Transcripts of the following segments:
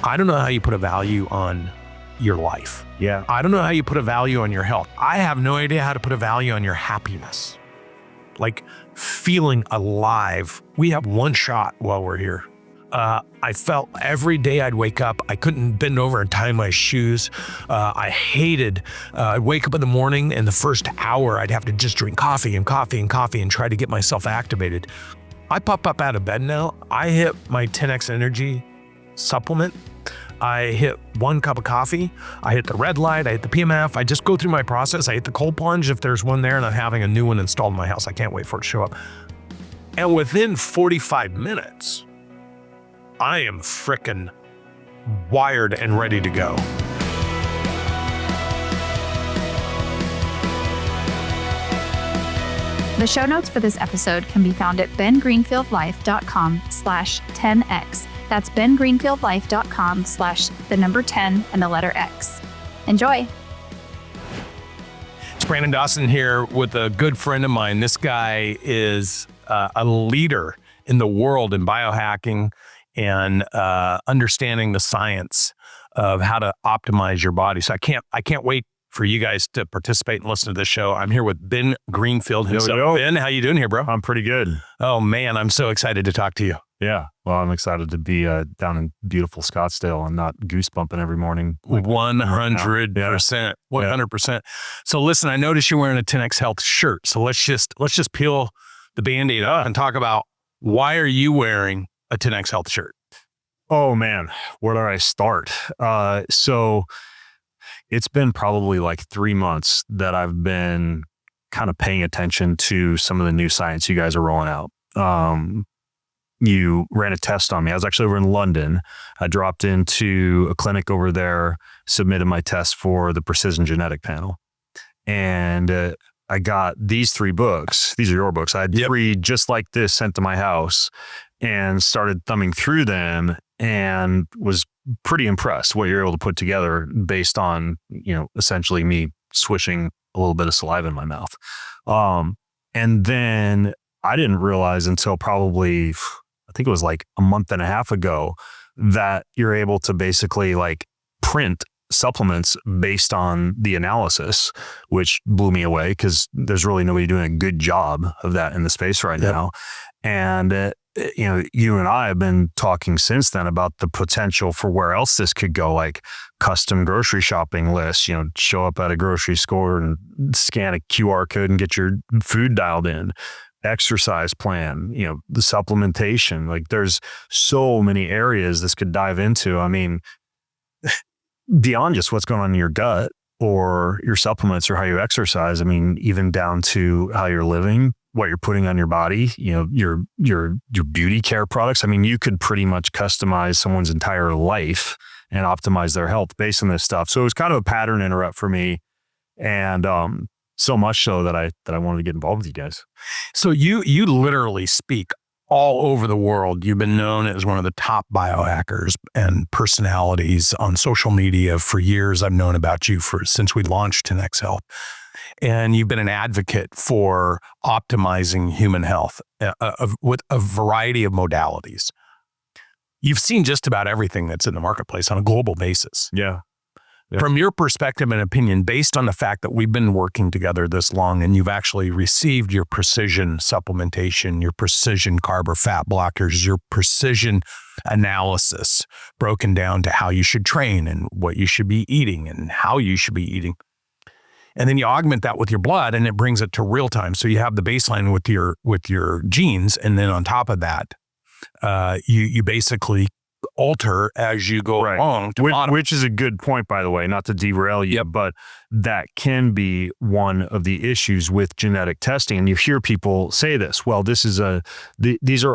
I don't know how you put a value on your life. Yeah. I don't know how you put a value on your health. I have no idea how to put a value on your happiness. Like feeling alive. We have one shot while we're here. I felt every day I'd wake up, I couldn't bend over and tie my shoes. I hated, I'd wake up in the morning and the first hour I'd have to just drink coffee and try to get myself activated. I pop up out of bed now. I hit my 10X Energy supplement. I hit 1 cup of coffee. I hit the red light. I hit the PMF. I just go through my process. I hit the cold plunge if there's one there, and I'm having a new one installed in my house. I can't wait for it to show up. And within 45 minutes, I am frickin' wired and ready to go. The show notes for this episode can be found at bengreenfieldlife.com/10x. That's bengreenfieldlife.com/10 and the letter X. Enjoy. It's Brandon Dawson here with a good friend of mine. This guy is a leader in the world in biohacking and understanding the science of how to optimize your body. So I can't wait for you guys to participate and listen to this show. I'm here with Ben Greenfield himself. Ben, how you doing here, bro? I'm pretty good. Oh man, I'm so excited to talk to you. Yeah. Well, I'm excited to be down in beautiful Scottsdale and not goosebumping every morning. 100%. 100%. So listen, I noticed you're wearing a 10X Health shirt. So let's just peel the Band-Aid off and talk about why are you wearing a 10X Health shirt? Oh man, where do I start? So it's been probably like 3 months that I've been kind of paying attention to some of the new science you guys are rolling out. You ran a test on me. I was actually over in London. I dropped into a clinic over there, submitted my test for the precision genetic panel. And I got these 3 books. These are your books. I had 3 just like this sent to my house and started thumbing through them and was pretty impressed what you're able to put together based on, essentially me swishing a little bit of saliva in my mouth. And then I didn't realize until probably, I think it was like a month and a half ago, that you're able to basically like print supplements based on the analysis, which blew me away because there's really nobody doing a good job of that in the space right now. And you and I have been talking since then about the potential for where else this could go, like custom grocery shopping lists, show up at a grocery store and scan a QR code and get your food dialed in, exercise plan, the supplementation. Like there's so many areas this could dive into. I mean, beyond just what's going on in your gut or your supplements or how you exercise, I mean, even down to how you're living, what you're putting on your body, your beauty care products. I mean, you could pretty much customize someone's entire life and optimize their health based on this stuff. So it was kind of a pattern interrupt for me. And so much so that I wanted to get involved with you guys. So you literally speak all over the world. You've been known as one of the top biohackers and personalities on social media for years. I've known about you since we launched 10X Health. And you've been an advocate for optimizing human health with a variety of modalities. You've seen just about everything that's in the marketplace on a global basis. Yeah. From your perspective and opinion, based on the fact that we've been working together this long and you've actually received your precision supplementation, your precision carb or fat blockers, your precision analysis broken down to how you should train and what you should be eating and how you should be eating. And then you augment that with your blood and it brings it to real time. So you have the baseline with your genes. And then on top of that, you basically alter as you go along. Which is a good point, by the way, not to derail you, but that can be one of the issues with genetic testing. And you hear people say this, well, these are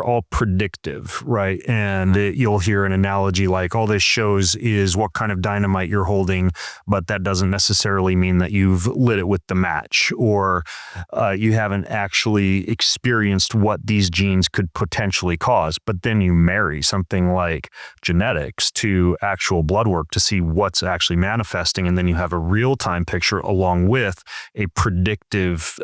all predictive, right? And you'll hear an analogy like, all this shows is what kind of dynamite you're holding, but that doesn't necessarily mean that you've lit it with the match, or you haven't actually experienced what these genes could potentially cause. But then you marry something like genetics to actual blood work to see what's actually manifesting. And then you have a real-time picture along with a predictive,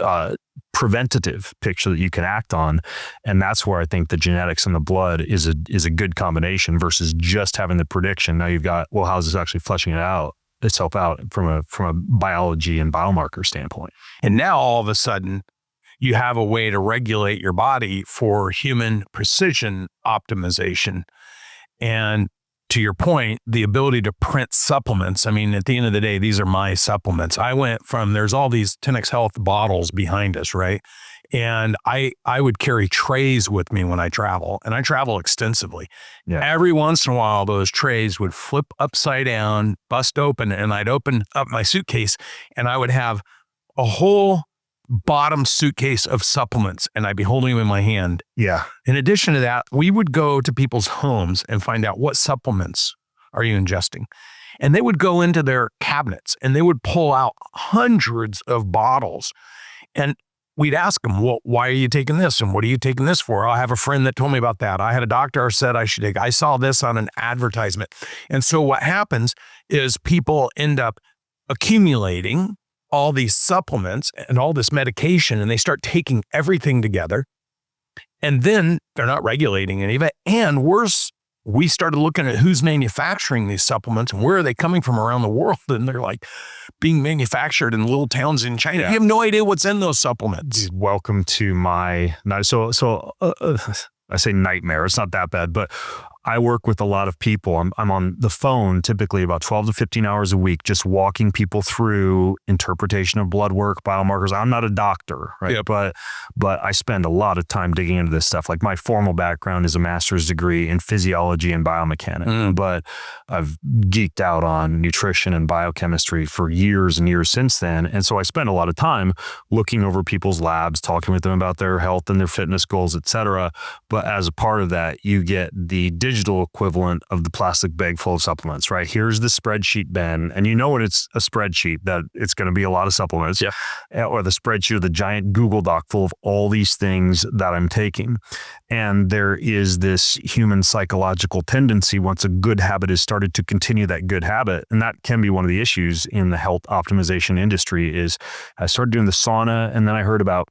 preventative picture that you can act on. And that's where I think the genetics and the blood is a good combination versus just having the prediction. Now you've got, well, how's this actually fleshing itself out from a biology and biomarker standpoint? And now all of a sudden you have a way to regulate your body for human precision optimization. And to your point, the ability to print supplements. I mean, at the end of the day, these are my supplements. I went from, there's all these 10X Health bottles behind us, right? And I would carry trays with me when I travel, and I travel extensively. Yeah. Every once in a while, those trays would flip upside down, bust open, and I'd open up my suitcase, and I would have a whole bottom suitcase of supplements, and I'd be holding them in my hand. Yeah. In addition to that, we would go to people's homes and find out what supplements are you ingesting. And they would go into their cabinets and they would pull out hundreds of bottles. And we'd ask them, well, why are you taking this? And what are you taking this for? I have a friend that told me about that. I had a doctor who said I should take, I saw this on an advertisement. And so what happens is people end up accumulating all these supplements and all this medication, and they start taking everything together. And then they're not regulating any of it. And worse, we started looking at who's manufacturing these supplements and where are they coming from around the world. And they're like being manufactured in little towns in China. You have no idea what's in those supplements. Welcome to my, I say nightmare. It's not that bad, but I work with a lot of people. I'm on the phone typically about 12 to 15 hours a week, just walking people through interpretation of blood work, biomarkers. I'm not a doctor, right? Yep. But I spend a lot of time digging into this stuff. Like my formal background is a master's degree in physiology and biomechanics, but I've geeked out on nutrition and biochemistry for years and years since then. And so I spend a lot of time looking over people's labs, talking with them about their health and their fitness goals, et cetera. But as a part of that, you get the digital equivalent of the plastic bag full of supplements, right? Here's the spreadsheet, Ben. And you know when it's a spreadsheet that it's going to be a lot of supplements. Yeah. Or the spreadsheet or the giant Google Doc full of all these things that I'm taking. And there is this human psychological tendency once a good habit is started to continue that good habit. And that can be one of the issues in the health optimization industry is I started doing the sauna and then I heard about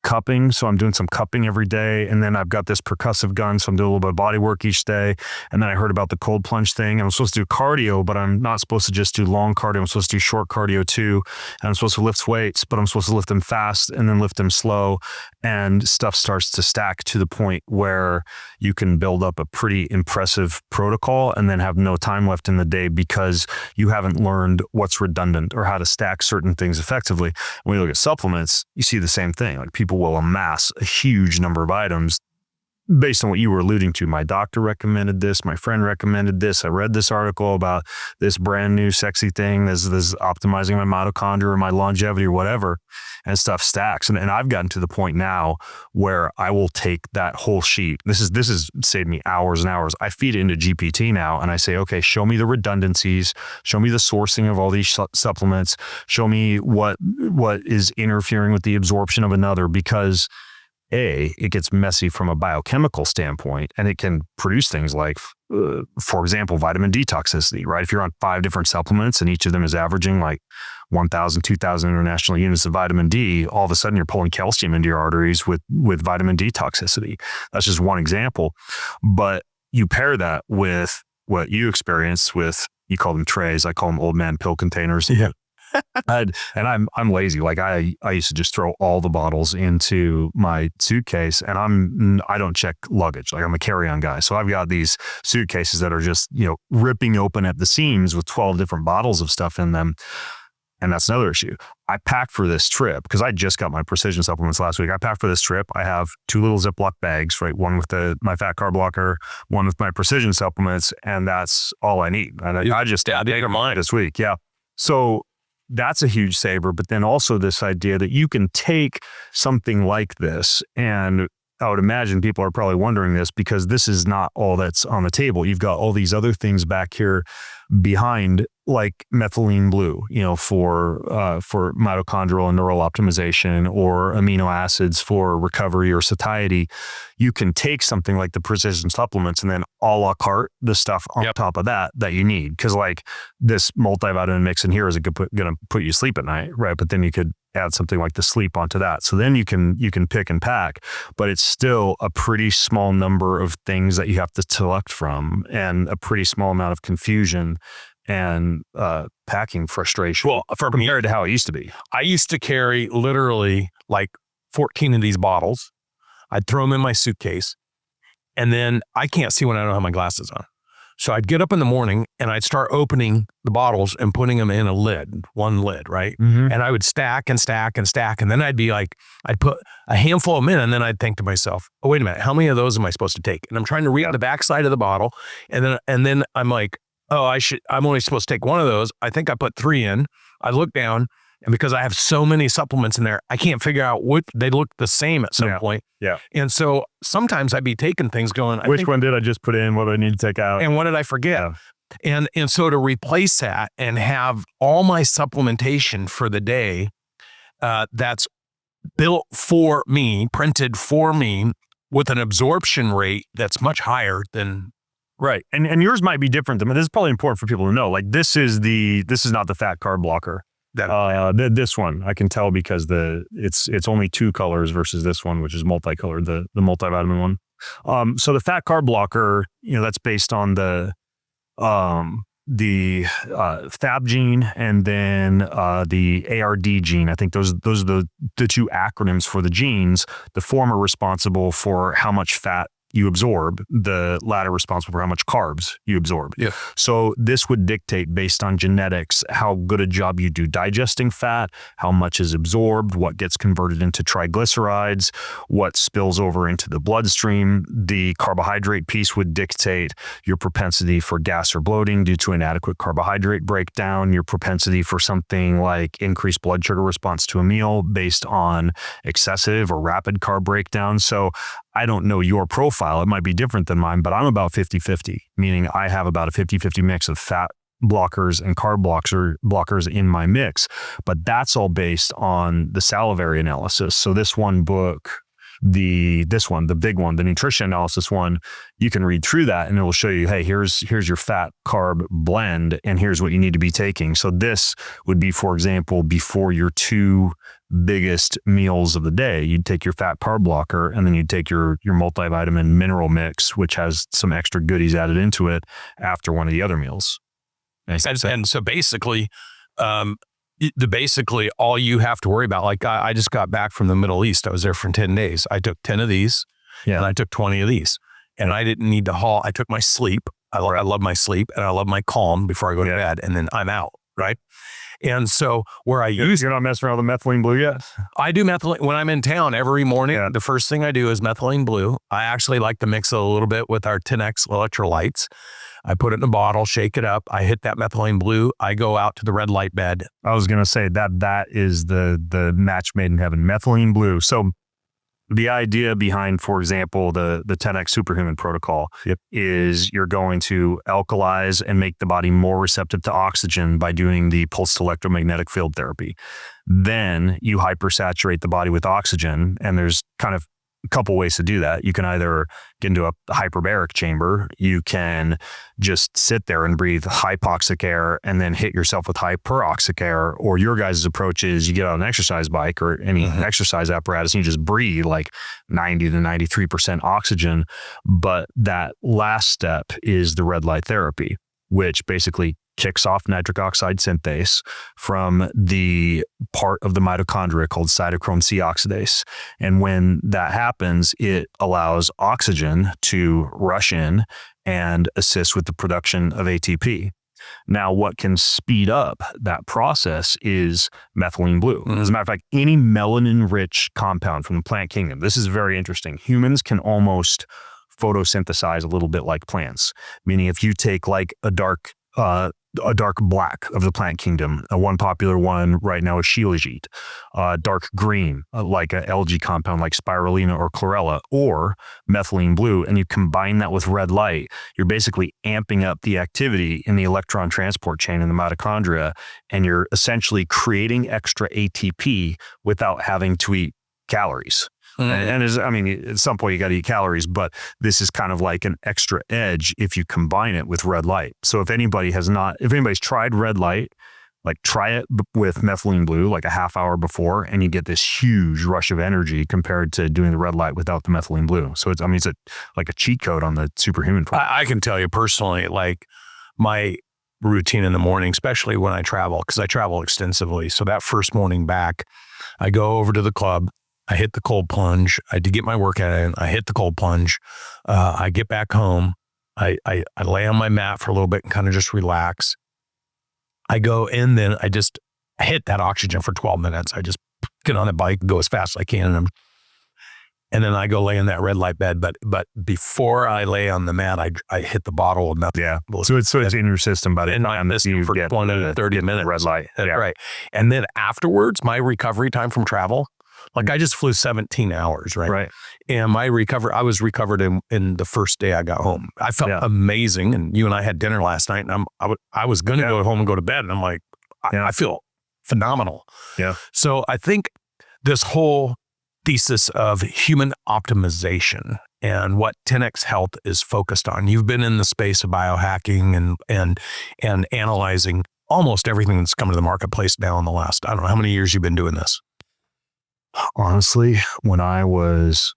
cupping. So I'm doing some cupping every day. And then I've got this percussive gun. So I'm doing a little bit of body work each day. And then I heard about the cold plunge thing. And I'm supposed to do cardio, but I'm not supposed to just do long cardio. I'm supposed to do short cardio too. And I'm supposed to lift weights, but I'm supposed to lift them fast and then lift them slow. And stuff starts to stack to the point where you can build up a pretty impressive protocol and then have no time left in the day because you haven't learned what's redundant or how to stack certain things effectively. When you look at supplements, you see the same thing. Like people will amass a huge number of items based on what you were alluding to. My doctor recommended this. My friend recommended this. I read this article about this brand new sexy thing. This is optimizing my mitochondria or my longevity or whatever, and stuff stacks. And I've gotten to the point now where I will take that whole sheet. This has saved me hours and hours. I feed it into GPT now and I say, okay, show me the redundancies, show me the sourcing of all these supplements, show me what is interfering with the absorption of another, because it gets messy from a biochemical standpoint, and it can produce things like, for example, vitamin D toxicity, right? If you're on 5 different supplements and each of them is averaging like 1,000, 2,000 international units of vitamin D, all of a sudden you're pulling calcium into your arteries with vitamin D toxicity. That's just one example. But you pair that with what you experience with, you call them trays, I call them old man pill containers. Yeah. And I'm lazy. Like I used to just throw all the bottles into my suitcase, and I don't check luggage. Like I'm a carry-on guy. So I've got these suitcases that are just, ripping open at the seams with 12 different bottles of stuff in them. And that's another issue. I packed for this trip because I just got my precision supplements last week. I packed for this trip. I have 2 little Ziploc bags, right? One with my fat carb blocker, one with my precision supplements, and that's all I need. And I just did mine this week. Yeah. So that's a huge saver. But then also this idea that you can take something like this, and I would imagine people are probably wondering this because this is not all that's on the table. You've got all these other things back here behind like methylene blue, for mitochondrial and neural optimization, or amino acids for recovery or satiety. You can take something like the precision supplements and then a la carte the stuff on top of that you need. Because like this multivitamin mix in here is going to put you to sleep at night, right? But then you could add something like the sleep onto that. So then you can pick and pack, but it's still a pretty small number of things that you have to select from, and a pretty small amount of confusion and packing frustration. Well, for me, compared to how it used to be. I used to carry literally like 14 of these bottles. I'd throw them in my suitcase, and then I can't see when I don't have my glasses on. So I'd get up in the morning and I'd start opening the bottles and putting them in one lid, right? Mm-hmm. And I would stack and stack and stack. And then I'd be like, I'd put a handful of them in, and then I'd think to myself, oh, wait a minute, how many of those am I supposed to take? And I'm trying to read the backside of the bottle. And then I'm like, oh, I'm only supposed to take one of those. I think I put 3 in. I look down, and because I have so many supplements in there, I can't figure out what they look the same at some point. Yeah. And so sometimes I'd be taking things going, which one did I just put in? What do I need to take out? And what did I forget? Yeah. And so to replace that and have all my supplementation for the day that's built for me, printed for me, with an absorption rate that's much higher than. Right. And yours might be different. This is probably important for people to know. Like this is not the fat carb blocker. This one I can tell because it's only 2 colors versus this one, which is multicolored, the multivitamin one. So the fat carb blocker, that's based on the FAB gene and then the ARD gene. I think those are the 2 acronyms for the genes. The former responsible for how much fat you absorb, the latter responsible for how much carbs you absorb. Yeah. So this would dictate, based on genetics, how good a job you do digesting fat, how much is absorbed, what gets converted into triglycerides, what spills over into the bloodstream. The carbohydrate piece would dictate your propensity for gas or bloating due to inadequate carbohydrate breakdown, your propensity for something like increased blood sugar response to a meal based on excessive or rapid carb breakdown. So I don't know your profile. It might be different than mine, but I'm about 50-50, meaning I have about a 50-50 mix of fat blockers and carb blockers in my mix. But that's all based on the salivary analysis. So this one book, the big one, the nutrition analysis one, you can read through that and it will show you, hey, here's your fat carb blend and here's what you need to be taking. So this would be, for example, before your 2 biggest meals of the day, you'd take your fat carb blocker and then you'd take your multivitamin mineral mix, which has some extra goodies added into it after one of the other meals. And so basically, all you have to worry about, like I just got back from the Middle East. I was there for 10 days. I took 10 of these and I took 20 of these, and I didn't need to haul. I took my sleep. I love my sleep and I love my calm before I go to bed, and then I'm out. Right. And so where you're not messing around with the methylene blue yet? I do methylene when I'm in town every morning. Yeah. The first thing I do is methylene blue. I actually like to mix it a little bit with our 10X electrolytes. I put it in a bottle, shake it up. I hit that methylene blue. I go out to the red light bed. I was going to say that is the match made in heaven, methylene blue. So the idea behind, for example, the 10X superhuman protocol is you're going to alkalize and make the body more receptive to oxygen by doing the pulsed electromagnetic field therapy. Then you hypersaturate the body with oxygen, and there's kind of a couple ways to do that. You can either get into a hyperbaric chamber. You can just sit there and breathe hypoxic air and then hit yourself with hyperoxic air. Or your guys' approach is you get on an exercise bike or any exercise apparatus and you just breathe like 90 to 93% oxygen. But that last step is the red light therapy, which basically kicks off nitric oxide synthase from the part of the mitochondria called cytochrome C oxidase. And when that happens, it allows oxygen to rush in and assist with the production of ATP. Now, what can speed up that process is methylene blue. As a matter of fact, any melanin-rich compound from the plant kingdom, this is very interesting. Humans can almost photosynthesize a little bit like plants, meaning if you take like a dark a dark black of the plant kingdom. One popular one right now is shilajit. Dark green, like an algae compound like spirulina or chlorella, or methylene blue. And you combine that with red light, you're basically amping up the activity in the electron transport chain in the mitochondria, and you're essentially creating extra ATP without having to eat calories. And at some point you got to eat calories, but this is kind of like an extra edge if you combine it with red light. So if anybody's tried red light, like try it with methylene blue, like a half hour before, and you get this huge rush of energy compared to doing the red light without the methylene blue. So it's like a cheat code on the superhuman front. I can tell you personally, like my routine in the morning, especially when I travel, because I travel extensively. So that first morning back, I go over to the club. I hit the cold plunge. I did get my workout in. I hit the cold plunge. I get back home. I lay on my mat for a little bit and kind of just relax. I go in, then I just hit that oxygen for 12 minutes. I just get on the bike, go as fast as I can, and then I go lay in that red light bed. But before I lay on the mat, I hit the bottle of methylene. Yeah. So it's in your system, but and I'm missing for 20 to 30 minutes. Red light. Yeah. Right. And then afterwards, my recovery time from travel, like I just flew 17 hours, right? Right. And I was recovered in the first day I got home. I felt amazing. And you and I had dinner last night, and I was going to go home and go to bed. And I'm like, I feel phenomenal. Yeah. So I think this whole thesis of human optimization and what 10X Health is focused on. You've been in the space of biohacking and analyzing almost everything that's come to the marketplace now in the last, I don't know how many years you've been doing this. Honestly, I was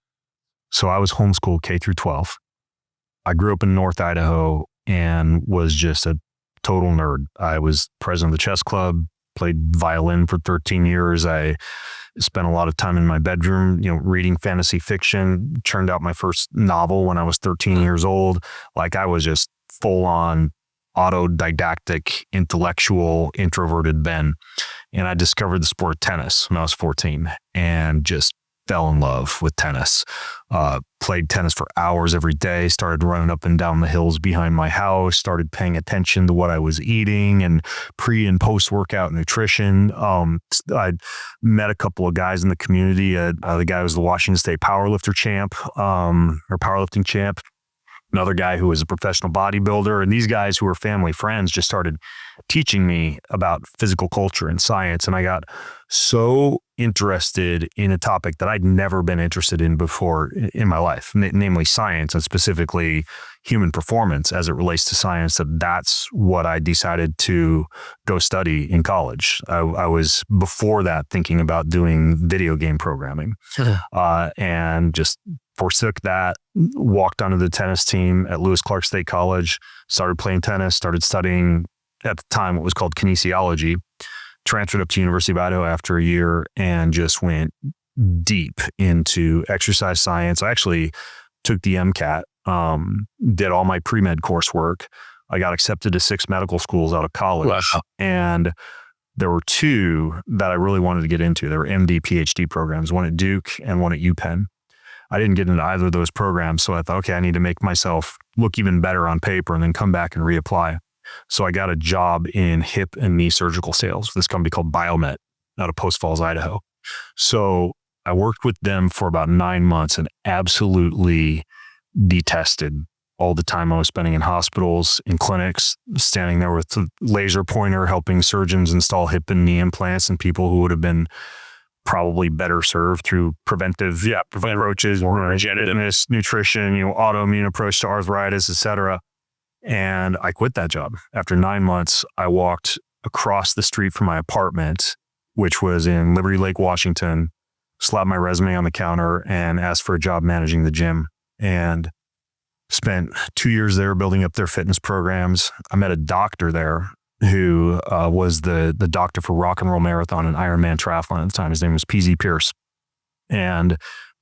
homeschooled K through 12. I grew up in North Idaho and was just a total nerd. I was president of the chess club, played violin for 13 years. I spent a lot of time in my bedroom, reading fantasy fiction, churned out my first novel when I was 13 years old. Like I was just full on autodidactic, intellectual, introverted Ben. And I discovered the sport of tennis when I was 14 and just fell in love with tennis. Played tennis for hours every day, started running up and down the hills behind my house, started paying attention to what I was eating and pre and post workout nutrition. I met a couple of guys in the community. The guy was the Washington State powerlifter champ, or powerlifting champ. Another guy who was a professional bodybuilder, and these guys who were family friends just started teaching me about physical culture and science. And I got so interested in a topic that I'd never been interested in before in my life, namely science, and specifically human performance as it relates to science. That's what I decided to go study in college. I was before that thinking about doing video game programming, and just forsook that, walked onto the tennis team at Lewis Clark State College, started playing tennis, started studying at the time what was called kinesiology, transferred up to University of Idaho after a year, and just went deep into exercise science. I actually took the MCAT, did all my pre-med coursework. I got accepted to 6 medical schools out of college. Wow. And there were 2 that I really wanted to get into. There were MD, PhD programs, one at Duke and one at UPenn. I didn't get into either of those programs. So I thought, okay, I need to make myself look even better on paper and then come back and reapply. So I got a job in hip and knee surgical sales for this company called Biomet out of Post Falls, Idaho. So I worked with them for about 9 months and absolutely detested all the time I was spending in hospitals, in clinics, standing there with the laser pointer, helping surgeons install hip and knee implants, and people who would have been probably better served through preventive approaches, fitness, nutrition, autoimmune approach to arthritis, etc. And I quit that job. After 9 months, I walked across the street from my apartment, which was in Liberty Lake, Washington, slapped my resume on the counter and asked for a job managing the gym, and spent 2 years there building up their fitness programs. I met a doctor there who was the doctor for Rock and Roll Marathon and Ironman Triathlon at the time. His name was PZ Pierce. And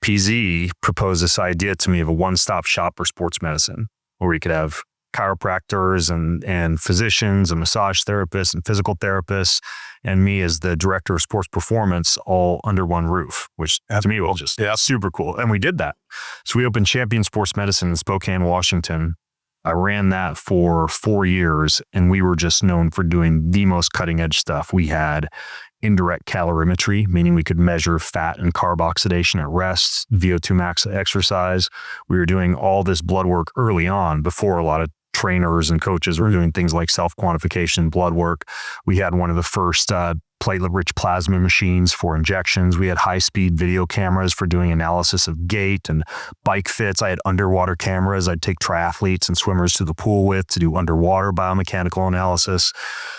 PZ proposed this idea to me of a one-stop shop for sports medicine, where we could have chiropractors and physicians and massage therapists and physical therapists and me as the director of sports performance all under one roof, which to me was just super cool. And we did that. So we opened Champion Sports Medicine in Spokane, Washington, I ran that for 4 years, and we were just known for doing the most cutting edge stuff. We had indirect calorimetry, meaning we could measure fat and carb oxidation at rest, VO2 max at exercise. We were doing all this blood work early on before a lot of trainers and coaches were doing things like self-quantification, blood work. We had one of the first platelet-rich plasma machines for injections. We had high-speed video cameras for doing analysis of gait and bike fits. I had underwater cameras I'd take triathletes and swimmers to the pool with to do underwater biomechanical analysis.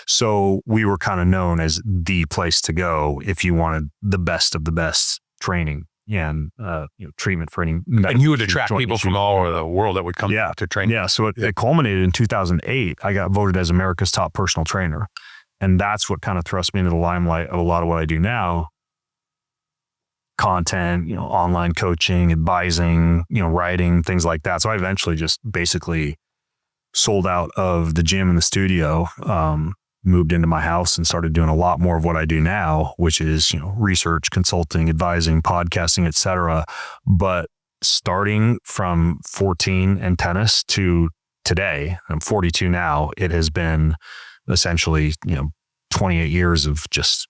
So we were kind of known as the place to go if you wanted the best of the best training and treatment for any. And you would attract people from all over the world that would come to train. Yeah. So it culminated in 2008. I got voted as America's top personal trainer. And that's what kind of thrust me into the limelight of a lot of what I do now. Content, online coaching, advising, writing, things like that. So I eventually just basically sold out of the gym and the studio, moved into my house and started doing a lot more of what I do now, which is, research, consulting, advising, podcasting, etc. But starting from 14 and tennis to today, I'm 42 now, it has been essentially, 28 years of just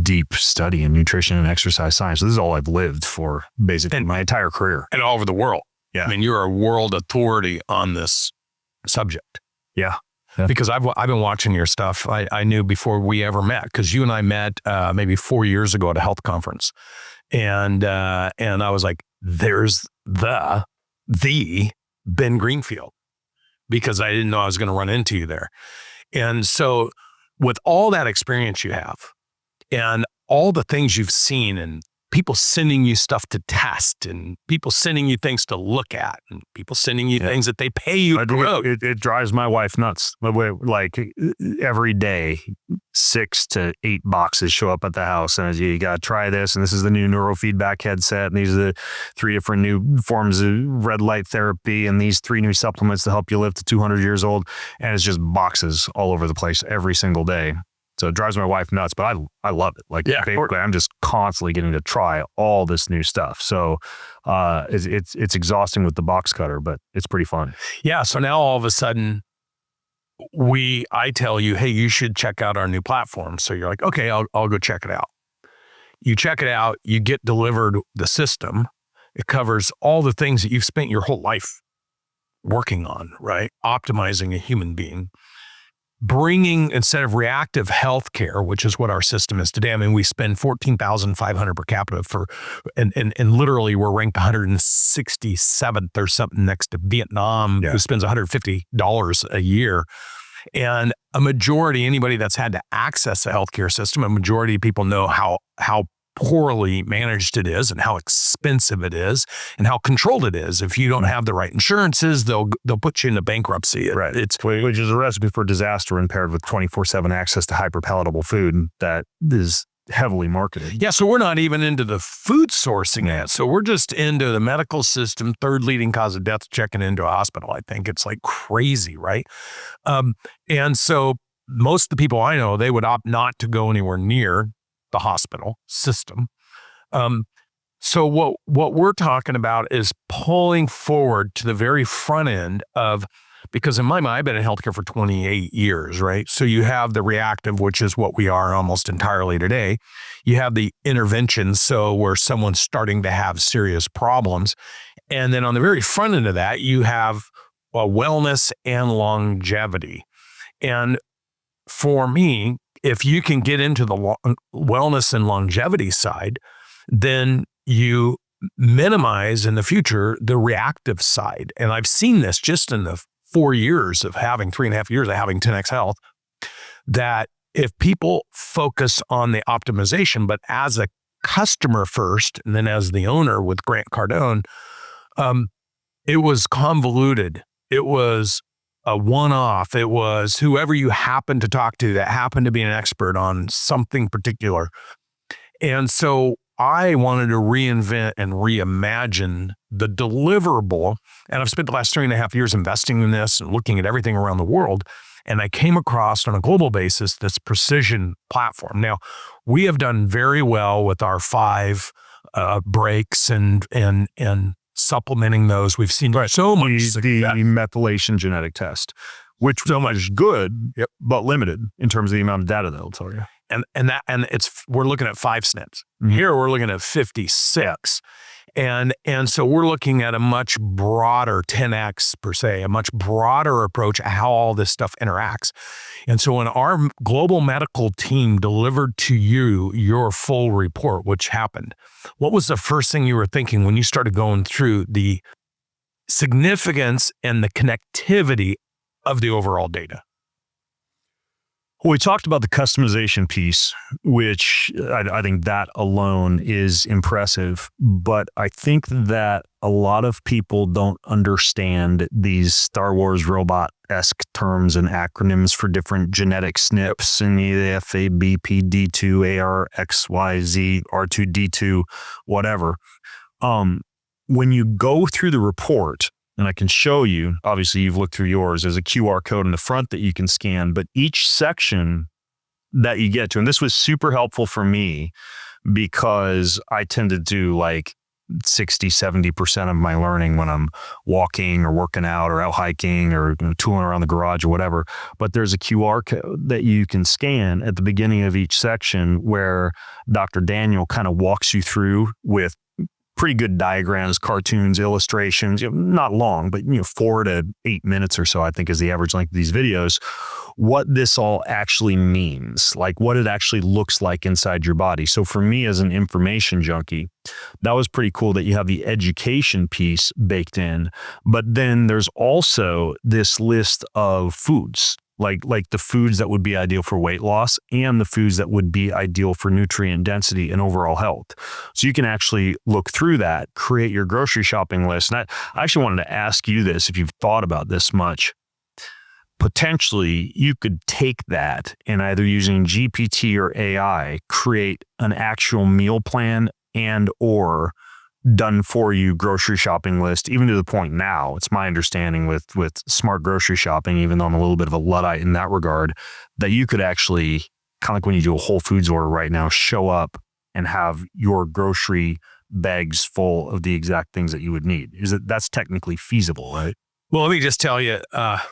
deep study in nutrition and exercise science. So this is all I've lived for basically my entire career. And all over the world. Yeah. I mean, you're a world authority on this subject. Yeah. Because I've been watching your stuff. I knew before we ever met, because you and I met maybe 4 years ago at a health conference. And I was like, there's the Ben Greenfield, because I didn't know I was going to run into you there. And so with all that experience you have and all the things you've seen and people sending you stuff to test and people sending you things to look at and people sending you things that they pay you to promote. It drives my wife nuts. Like every day, 6 to 8 boxes show up at the house and you got to try this. And this is the new neurofeedback headset. And these are the 3 different new forms of red light therapy and these 3 new supplements to help you live to 200 years old. And it's just boxes all over the place every single day. So it drives my wife nuts, but I love it. Like, basically, I'm just constantly getting to try all this new stuff. So it's exhausting with the box cutter, but it's pretty fun. Yeah. So now all of a sudden, I tell you, hey, you should check out our new platform. So you're like, okay, I'll go check it out. You check it out. You get delivered the system. It covers all the things that you've spent your whole life working on, right? Optimizing a human being. Bringing, instead of reactive healthcare, which is what our system is today. I mean, we spend $14,500 per capita and literally we're ranked 167th or something next to Vietnam, who spends $150 a year. And a majority, anybody that's had to access a healthcare system, a majority of people know how poorly managed it is and how expensive it is and how controlled it is. If you don't have the right insurances, they'll put you into bankruptcy. Right. Which is a recipe for disaster when paired with 24/7 access to hyper-palatable food that is heavily marketed. Yeah. So we're not even into the food sourcing yet. So we're just into the medical system, 3rd leading cause of death, checking into a hospital. I think it's like crazy. Right. And so most of the people I know, they would opt not to go anywhere near the hospital system. So what we're talking about is pulling forward to the very front end of, because in my mind, I've been in healthcare for 28 years, right? So you have the reactive, which is what we are almost entirely today. You have the intervention, so where someone's starting to have serious problems. And then on the very front end of that, you have wellness and longevity. And for me, if you can get into the wellness and longevity side, then you minimize in the future the reactive side. And I've seen this just in the 4 years of having 3.5 years of having 10X Health, that if people focus on the optimization, but as a customer first, and then as the owner with Grant Cardone, it was convoluted. It was a one-off. It was whoever you happened to talk to that happened to be an expert on something particular. And so I wanted to reinvent and reimagine the deliverable. And I've spent the last 3.5 years investing in this and looking at everything around the world. And I came across on a global basis this precision platform. Now, we have done very well with our 5 breaks and supplementing those. We've seen so much the success. methylation genetic test, which so much is good, Yep. but limited in terms of the amount of data that'll tell you. And we're looking at 5 SNPs. Mhm. Here we're looking at 56. And so we're looking at a much broader 10x per se, a much broader approach at how all this stuff interacts. And so when our global medical team delivered to you your full report, which happened, what was the first thing you were thinking when you started going through the significance and the connectivity of the overall data? Well, we talked about the customization piece, which I think that alone is impressive. But I think that a lot of people don't understand these Star Wars robot-esque terms and acronyms for different genetic SNPs and the FABP, D2, AR, XYZ, R2, D2, whatever. When you go through the report, and I can show you, obviously you've looked through yours, there's a QR code in the front that you can scan, but each section that you get to, and this was super helpful for me because I tend to do like 60, 70% of my learning when I'm walking or working out or out hiking or tooling around the garage or whatever. But there's a QR code that you can scan at the beginning of each section where Dr. Daniel kind of walks you through with pretty good diagrams, cartoons, illustrations, not long, but 4 to 8 minutes or so, I think is the average length of these videos, what this all actually means, like what it actually looks like inside your body. So for me as an information junkie, that was pretty cool that you have the education piece baked in, but then there's also this list of foods, like the foods that would be ideal for weight loss and the foods that would be ideal for nutrient density and overall health. So you can actually look through that, create your grocery shopping list. And I actually wanted to ask you this, if you've thought about this much. Potentially, you could take that and either using GPT or AI, create an actual meal plan and or done for you grocery shopping list, even to the point now, it's my understanding with smart grocery shopping, even though I'm a little bit of a Luddite in that regard, that you could actually, kind of like when you do a Whole Foods order right now, show up and have your grocery bags full of the exact things that you would need. That's technically feasible, right? Well, let me just tell you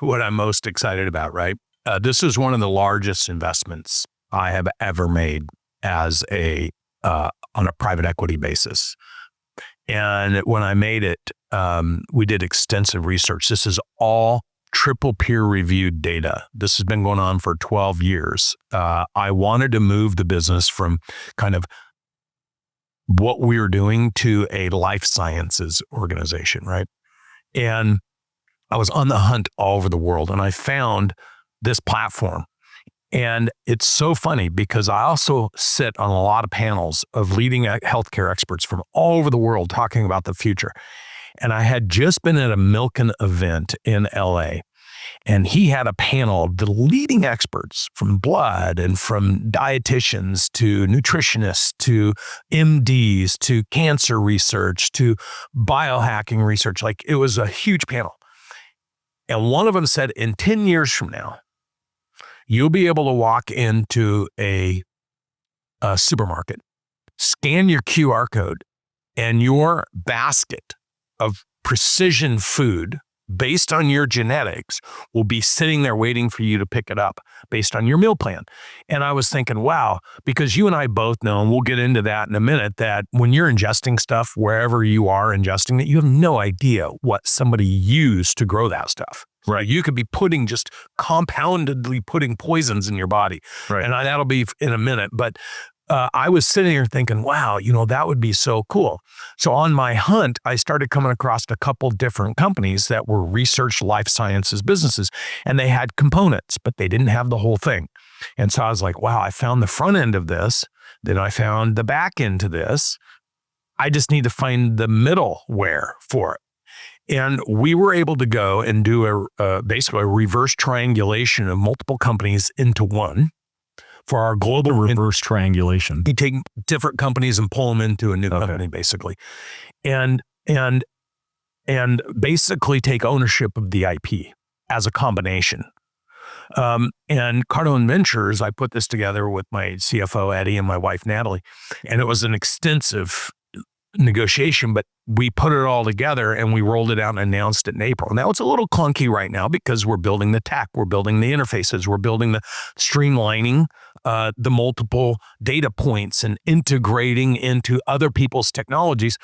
what I'm most excited about, right? This is one of the largest investments I have ever made as on a private equity basis. And when I made it, we did extensive research. This is all triple peer-reviewed data. This has been going on for 12 years. I wanted to move the business from kind of what we were doing to a life sciences organization, right? And I was on the hunt all over the world, and I found this platform. And it's so funny because I also sit on a lot of panels of leading healthcare experts from all over the world talking about the future. And I had just been at a Milken event in LA, and he had a panel of the leading experts from blood and from dietitians to nutritionists to MDs to cancer research to biohacking research. Like, it was a huge panel. And one of them said, in 10 years from now, you'll be able to walk into a supermarket, scan your QR code, and your basket of precision food based on your genetics will be sitting there waiting for you to pick it up based on your meal plan. And I was thinking, wow, because you and I both know, and we'll get into that in a minute, that when you're ingesting stuff, wherever you are ingesting it, you have no idea what somebody used to grow that stuff. Right. You could be just compoundedly putting poisons in your body. Right. And that'll be in a minute. But I was sitting here thinking, wow, that would be so cool. So on my hunt, I started coming across a couple different companies that were research life sciences businesses, and they had components, but they didn't have the whole thing. And so I was like, wow, I found the front end of this. Then I found the back end to this. I just need to find the middleware for it. And we were able to go and do basically a reverse triangulation of multiple companies into one for our global reverse triangulation. You take different companies and pull them into a new company, basically, and basically take ownership of the IP as a combination. And Cardone Ventures, I put this together with my CFO Eddie and my wife Natalie, and it was an extensive negotiation, but we put it all together and we rolled it out and announced it in April. Now it's a little clunky right now because we're building the tech, we're building the interfaces, we're building the streamlining, the multiple data points and integrating into other people's technologies.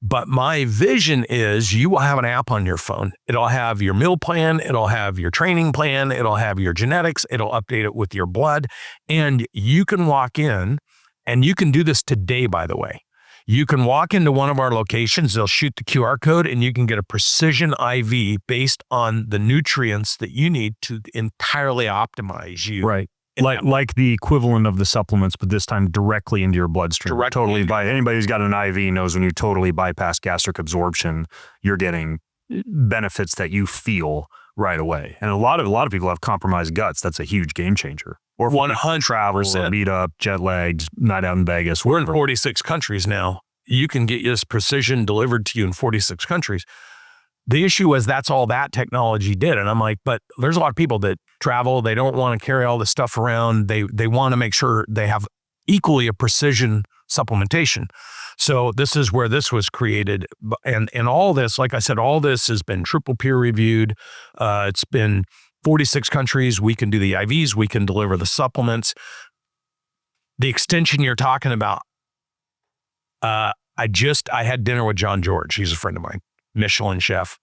But my vision is you will have an app on your phone. It'll have your meal plan. It'll have your training plan. It'll have your genetics. It'll update it with your blood. And you can walk in, and you can do this today, by the way. You can walk into one of our locations, they'll shoot the QR code, and you can get a precision IV based on the nutrients that you need to entirely optimize you. Right. Like the equivalent of the supplements, but this time directly into your bloodstream. Anybody who's got an IV knows when you totally bypass gastric absorption, you're getting benefits that you feel right away. And a lot of people have compromised guts. That's a huge game changer. Or 100% travel, or beat up, jet lagged, night out in Vegas. We're in 46 countries now. You can get this precision delivered to you in 46 countries. The issue was that's all that technology did. And I'm like, but there's a lot of people that travel. They don't want to carry all this stuff around. They want to make sure they have equally a precision supplementation. So this is where this was created. And all this, like I said, all this has been triple peer reviewed. It's been 46 countries. We can do the IVs. We can deliver the supplements. The extension you're talking about, I had dinner with John George. He's a friend of mine, Michelin chef.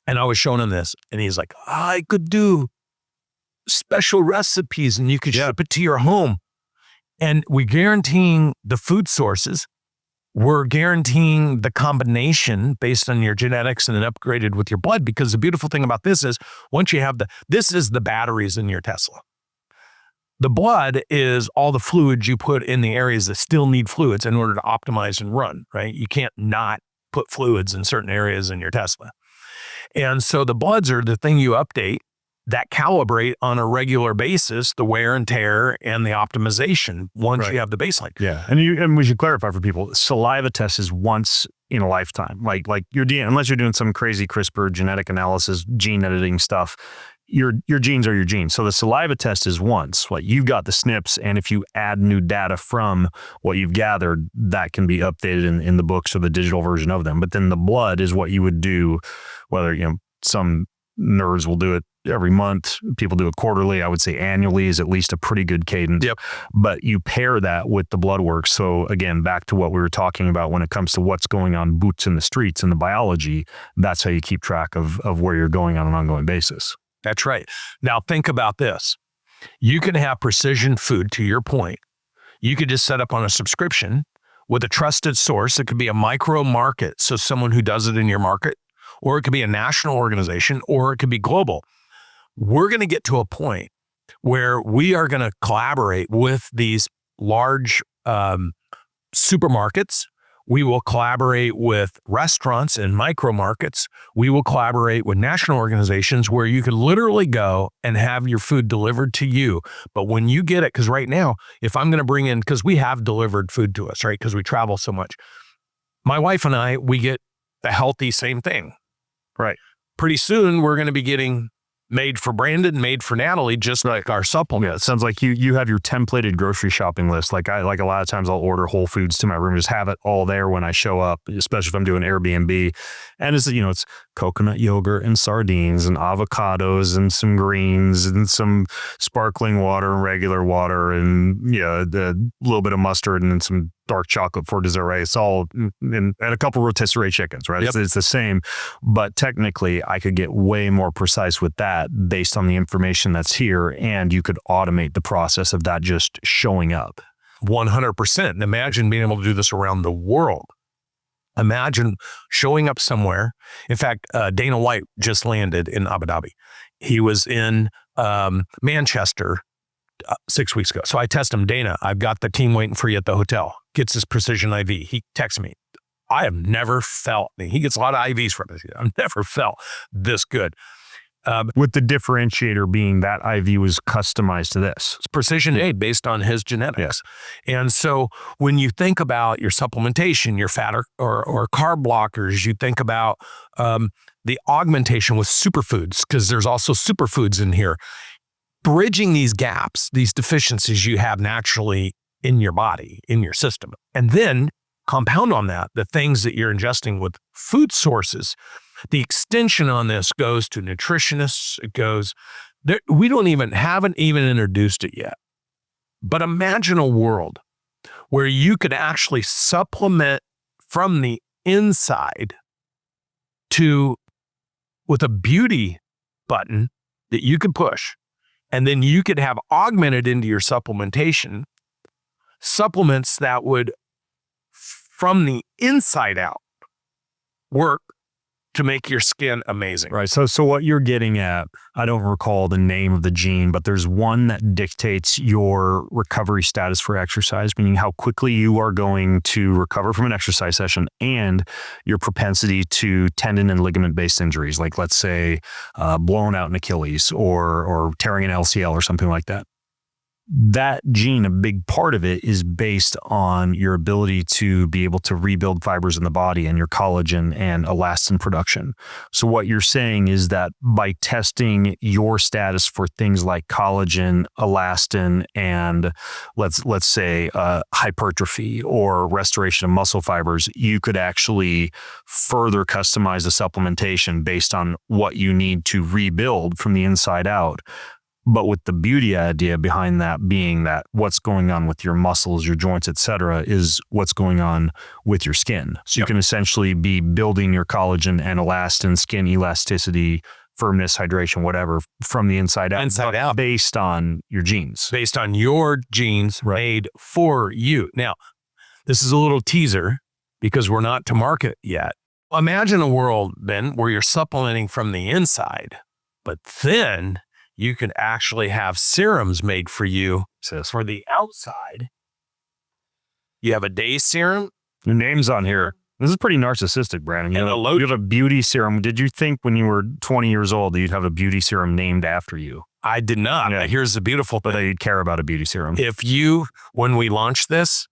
And I was showing him this, and he's like, I could do special recipes and you could ship it to your home. And we're guaranteeing the food sources. We're guaranteeing the combination based on your genetics and then upgraded with your blood. Because the beautiful thing about this is once you have this is the batteries in your Tesla. The blood is all the fluids you put in the areas that still need fluids in order to optimize and run, right? You can't not put fluids in certain areas in your Tesla. And so the bloods are the thing you update that calibrate on a regular basis, the wear and tear and the optimization once you have the baseline. Yeah. And we should clarify for people, saliva test is once in a lifetime. Like your DNA, unless you're doing some crazy CRISPR genetic analysis, gene editing stuff, your genes are your genes. So the saliva test is once. Like you've got the SNPs, and if you add new data from what you've gathered, that can be updated in the books or the digital version of them. But then the blood is what you would do, whether, some nerds will do it every month. People do it quarterly. I would say annually is at least a pretty good cadence. Yep. But you pair that with the blood work. So again, back to what we were talking about when it comes to what's going on boots in the streets and the biology, that's how you keep track of where you're going on an ongoing basis. That's right. Now think about this. You can have precision food, to your point. You could just set up on a subscription with a trusted source. It could be a micro market, so someone who does it in your market, or it could be a national organization, or it could be global. We're going to get to a point where we are going to collaborate with these large supermarkets. We will collaborate with restaurants and micro markets. We will collaborate with national organizations where you can literally go and have your food delivered to you. But when you get it, because right now, if I'm going to bring in, because we have delivered food to us, right? Because we travel so much. My wife and I, we get the healthy same thing. Right. Pretty soon, we're going to be getting made for Brandon, made for Natalie, just like our supplements. Yeah, it sounds like you have your templated grocery shopping list. Like a lot of times I'll order Whole Foods to my room, just have it all there when I show up, especially if I'm doing Airbnb. And it's coconut yogurt and sardines and avocados and some greens and some sparkling water and regular water and a little bit of mustard and then some dark chocolate for dessert, right? It's all, and a couple rotisserie chickens, right? Yep. It's the same, but technically I could get way more precise with that based on the information that's here, and you could automate the process of that just showing up. 100%. And imagine being able to do this around the world. Imagine showing up somewhere. In fact, Dana White just landed in Abu Dhabi. He was in Manchester 6 weeks ago. So I test him, Dana, I've got the team waiting for you at the hotel. Gets his precision IV. He texts me. I have never felt, he gets a lot of IVs from this. I've never felt this good. With the differentiator being that IV was customized to this. It's precision made based on his genetics. Yeah. And so when you think about your supplementation, your fat or carb blockers, you think about the augmentation with superfoods, because there's also superfoods in here. Bridging these gaps, these deficiencies you have naturally in your body, in your system. And then compound on that, the things that you're ingesting with food sources, the extension on this goes to nutritionists. It goes there. We haven't even introduced it yet. But imagine a world where you could actually supplement from the inside with a beauty button that you could push, and then you could have augmented into your supplementation supplements that would, from the inside out, work to make your skin amazing. Right. So what you're getting at, I don't recall the name of the gene, but there's one that dictates your recovery status for exercise, meaning how quickly you are going to recover from an exercise session and your propensity to tendon and ligament-based injuries, like let's say blowing out an Achilles or tearing an LCL or something like that. That gene, a big part of it is based on your ability to be able to rebuild fibers in the body and your collagen and elastin production. So what you're saying is that by testing your status for things like collagen, elastin, and let's say hypertrophy or restoration of muscle fibers, you could actually further customize the supplementation based on what you need to rebuild from the inside out. But with the beauty idea behind that being that what's going on with your muscles, your joints, et cetera, is what's going on with your skin. So you can essentially be building your collagen and elastin, skin elasticity, firmness, hydration, whatever, from the inside out. Based on your genes. Based on your genes made for you. Now, this is a little teaser because we're not to market yet. Imagine a world, Ben, where you're supplementing from the inside, but then you could actually have serums made for you for the outside. You have a day serum. Your name's on here. This is pretty narcissistic, Brandon. You have a beauty serum. Did you think when you were 20 years old that you'd have a beauty serum named after you? I did not. Yeah. Here's the beautiful thing. But you'd care about a beauty serum. When we launch this,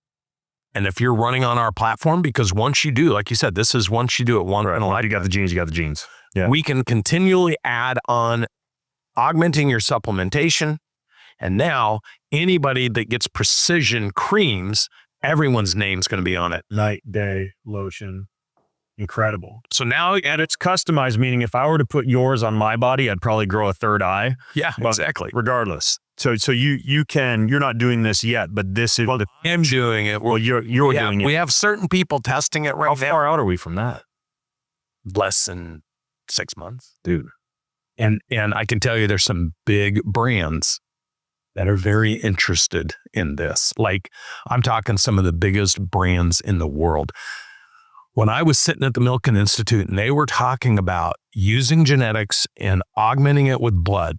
and if you're running on our platform, because once you do, like you said, this is once you do it one. Right. You got the genes. Yeah. We can continually add on augmenting your supplementation. And now anybody that gets precision creams, everyone's name's going to be on it. Night, day, lotion. Incredible. So now, and it's customized, meaning if I were to put yours on my body, I'd probably grow a third eye. Yeah, exactly. Regardless. So you're not doing this yet, but this is. Well, I'm doing it. Well, you're doing it. We have certain people testing it right now. How far out are we from that? Less than 6 months. Dude. And I can tell you there's some big brands that are very interested in this. Like, I'm talking some of the biggest brands in the world. When I was sitting at the Milken Institute and they were talking about using genetics and augmenting it with blood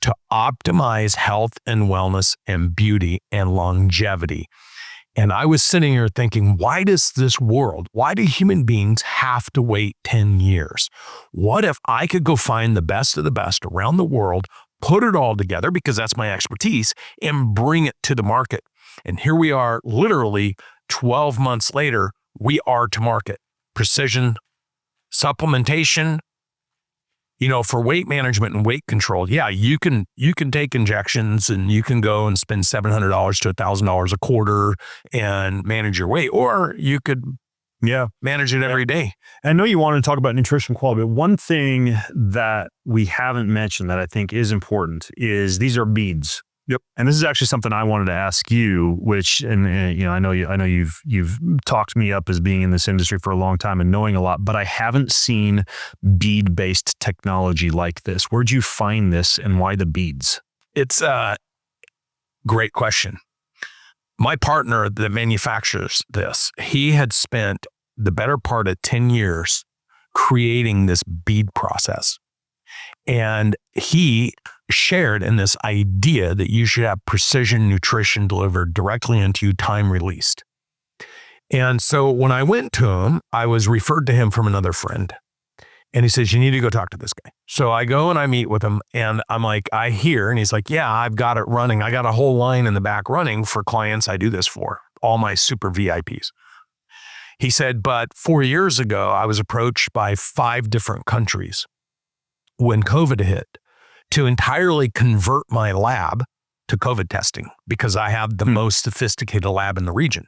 to optimize health and wellness and beauty and longevity. And I was sitting here thinking, why do human beings have to wait 10 years? What if I could go find the best of the best around the world, put it all together, because that's my expertise, and bring it to the market? And here we are, literally 12 months later, we are to market. Precision supplementation, for weight management and weight control. Yeah, you can take injections and you can go and spend $700 to $1,000 a quarter and manage your weight, or you could manage it every day. I know you wanted to talk about nutrition quality, but one thing that we haven't mentioned that I think is important is these are beads. Yep. And this is actually something I wanted to ask you, which, I know you've talked me up as being in this industry for a long time and knowing a lot, but I haven't seen bead-based technology like this. Where'd you find this and why the beads? It's a great question. My partner that manufactures this, he had spent the better part of 10 years creating this bead process. And he shared in this idea that you should have precision nutrition delivered directly into you, time released. And so when I went to him, I was referred to him from another friend. And he says, you need to go talk to this guy. So I go and I meet with him and I'm like, I hear, and he's like, yeah, I've got it running. I got a whole line in the back running for clients I do this for, all my super VIPs. He said, but 4 years ago, I was approached by 5 different countries when COVID hit to entirely convert my lab to COVID testing because I have the most sophisticated lab in the region.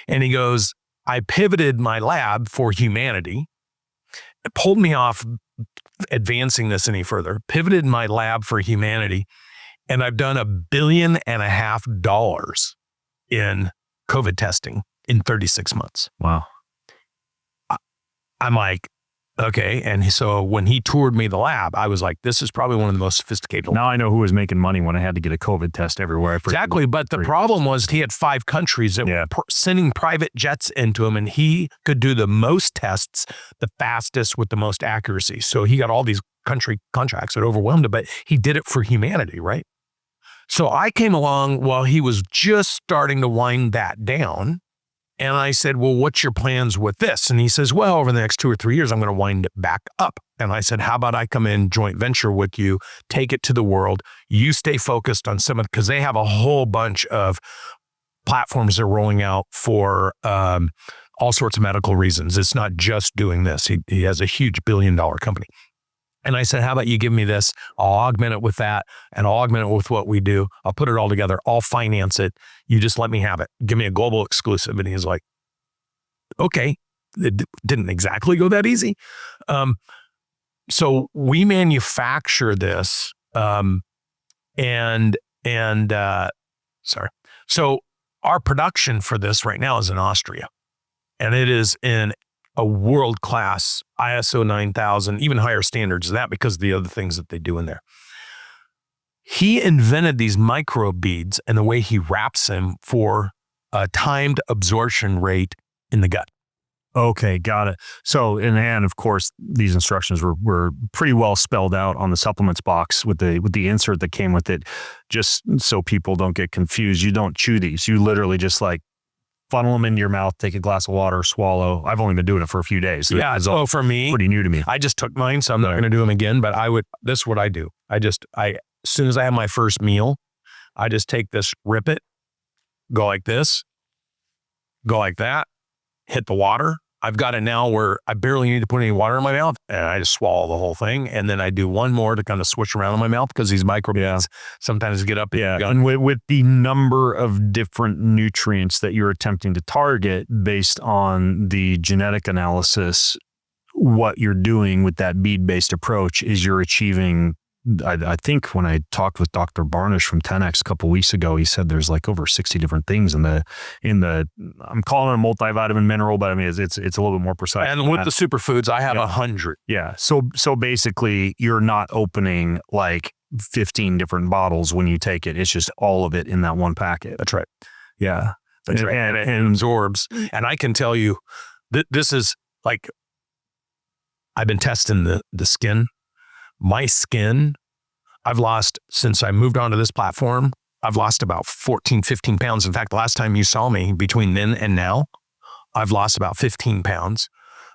And he goes, I pivoted my lab for humanity. It pulled me off advancing this any further, pivoted my lab for humanity, and I've done $1.5 billion in COVID testing in 36 months. Wow. I'm like, okay. And so when he toured me the lab, I was like, this is probably one of the most sophisticated. Now I know who was making money when I had to get a COVID test everywhere. Exactly. But the problem was he had 5 countries that were sending private jets into him, and he could do the most tests the fastest with the most accuracy. So he got all these country contracts that overwhelmed him, but he did it for humanity, right? So I came along while he was just starting to wind that down. And I said, well, what's your plans with this? And he says, well, over the next 2 or 3 years, I'm going to wind it back up. And I said, how about I come in joint venture with you, take it to the world. You stay focused on some of, because they have a whole bunch of platforms they're rolling out for all sorts of medical reasons. It's not just doing this. He has a huge $1 billion company. And I said, how about you give me this? I'll augment it with that, and I'll augment it with what we do. I'll put it all together. I'll finance it. You just let me have it. Give me a global exclusive. And he's like, okay. It didn't exactly go that easy. So we manufacture this. So our production for this right now is in Austria, and it is in a world-class ISO 9000, even higher standards than that because of the other things that they do in there. He invented these micro beads and the way he wraps them for a timed absorption rate in the gut. Okay, got it. So, and of course, these instructions were pretty well spelled out on the supplements box with the insert that came with it, just so people don't get confused. You don't chew these. You literally just like funnel them into your mouth, take a glass of water, swallow. I've only been doing it for a few days. So for me, pretty new to me. I just took mine, so I'm not going to do them again, but this is what I do. As soon as I have my first meal, I just take this, rip it, go like this, go like that, hit the water. I've got it now where I barely need to put any water in my mouth, and I just swallow the whole thing. And then I do one more to kind of switch around in my mouth because these microbeads sometimes get up. And with the number of different nutrients that you're attempting to target based on the genetic analysis, what you're doing with that bead-based approach is you're achieving. I think when I talked with Dr. Barnish from 10X a couple of weeks ago, he said there's like over 60 different things in the I'm calling it a multivitamin mineral, but I mean, it's a little bit more precise. And with the superfoods, I have 100. Yeah. So basically you're not opening like 15 different bottles when you take it. It's just all of it in that one packet. That's right. Yeah. That's right. And it absorbs. And I can tell you this is like, I've been testing the skin. My skin, I've lost, since I moved onto this platform, I've lost about 14, 15 pounds. In fact, last time you saw me between then and now, I've lost about 15 pounds.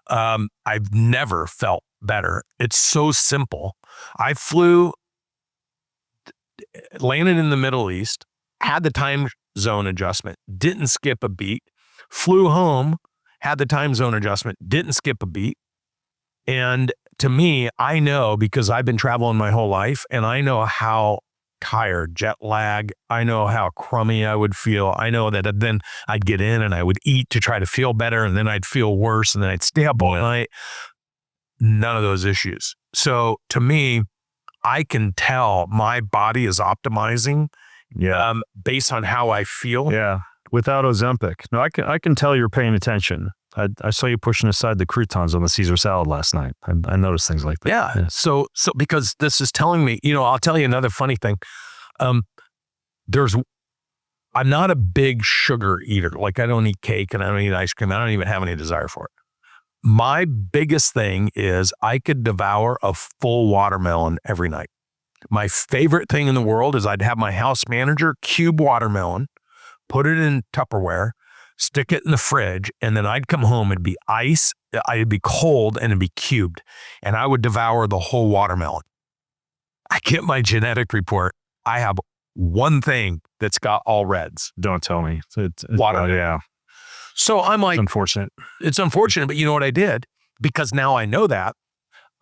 I've never felt better. It's so simple. I landed in the Middle East, had the time zone adjustment, didn't skip a beat, flew home, had the time zone adjustment, didn't skip a beat. And to me, I know, because I've been traveling my whole life, and I know how tired, jet lag, I know how crummy I would feel. I know that then I'd get in and I would eat to try to feel better, and then I'd feel worse, and then I'd stay up all night. None of those issues. So to me, I can tell my body is optimizing based on how I feel. Yeah. Without Ozempic. No, I can tell you're paying attention. I saw you pushing aside the croutons on the Caesar salad last night. I noticed things like that. Yeah. So because this is telling me, I'll tell you another funny thing. I'm not a big sugar eater. Like, I don't eat cake and I don't eat ice cream. I don't even have any desire for it. My biggest thing is I could devour a full watermelon every night. My favorite thing in the world is I'd have my house manager cube watermelon, put it in Tupperware, stick it in the fridge, and then I'd come home, it'd be ice, it'd be cold, and it'd be cubed. And I would devour the whole watermelon. I get my genetic report. I have one thing that's got all reds. Don't tell me. It's watermelon. Yeah. So I'm like, it's unfortunate, but you know what I did? Because now I know that,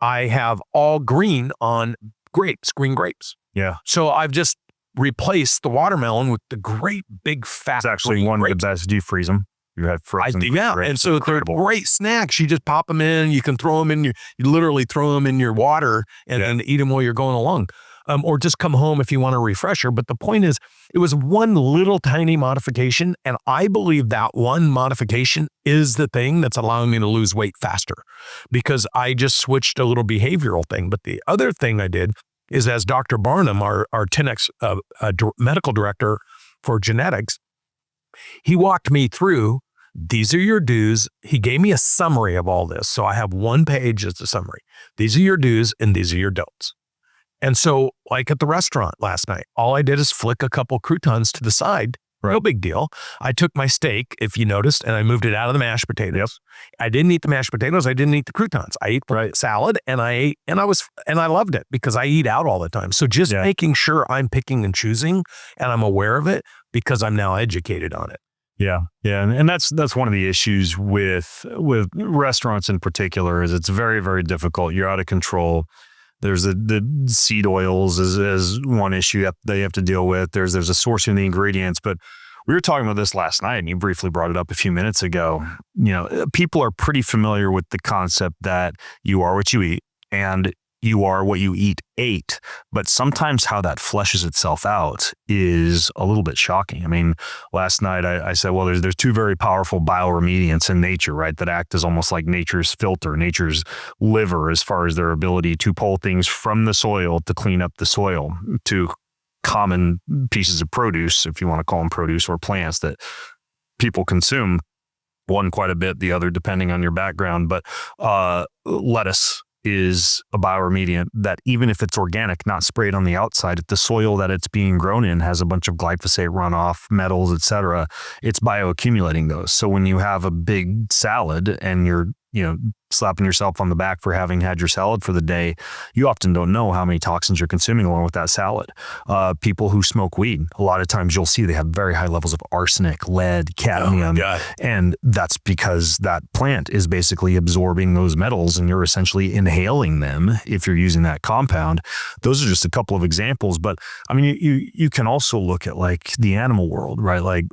I have all green on green grapes. Yeah. So I've just replaced the watermelon with the great big fat. It's actually one of the best. Do you freeze them? You had frozen. And so they're incredible. great snacks. You just pop them in. You can throw them in you literally throw them in your water and eat them while you're going along. Or just come home if you want a refresher. But the point is, it was one little tiny modification. And I believe that one modification is the thing that's allowing me to lose weight faster, because I just switched a little behavioral thing. But the other thing I did is, as Dr. Barnum, our 10X medical director for genetics, he walked me through, these are your do's. He gave me a summary of all this. So I have one page as a summary. These are your do's and these are your don'ts. And so, like at the restaurant last night, all I did is flick a couple croutons to the side. Right. No big deal. I took my steak, if you noticed, and I moved it out of the mashed potatoes. Yep. I didn't eat the mashed potatoes. I didn't eat the croutons. I ate the salad, and I loved it because I eat out all the time. So just making sure I'm picking and choosing, and I'm aware of it because I'm now educated on it. Yeah. And that's one of the issues with restaurants in particular, is it's very, very difficult. You're out of control. There's the seed oils as one issue that they have to deal with. There's a sourcing of the ingredients, but we were talking about this last night and you briefly brought it up a few minutes ago. People are pretty familiar with the concept that you are what you eat and you are what you ate, but sometimes how that fleshes itself out is a little bit shocking. I mean, last night I said, well, there's two very powerful bioremediants in nature, right, that act as almost like nature's filter, nature's liver, as far as their ability to pull things from the soil to clean up the soil, to common pieces of produce, if you want to call them produce, or plants that people consume, one quite a bit, the other depending on your background. But lettuce is a bioremediant that, even if it's organic, not sprayed on the outside, if the soil that it's being grown in has a bunch of glyphosate runoff, metals, etc., it's bioaccumulating those. So when you have a big salad and you're slapping yourself on the back for having had your salad for the day, you often don't know how many toxins you're consuming along with that salad. People who smoke weed, a lot of times you'll see they have very high levels of arsenic, lead, cadmium, and that's because that plant is basically absorbing those metals and you're essentially inhaling them if you're using that compound. Those are just a couple of examples, but I mean, you can also look at like the animal world, right? Like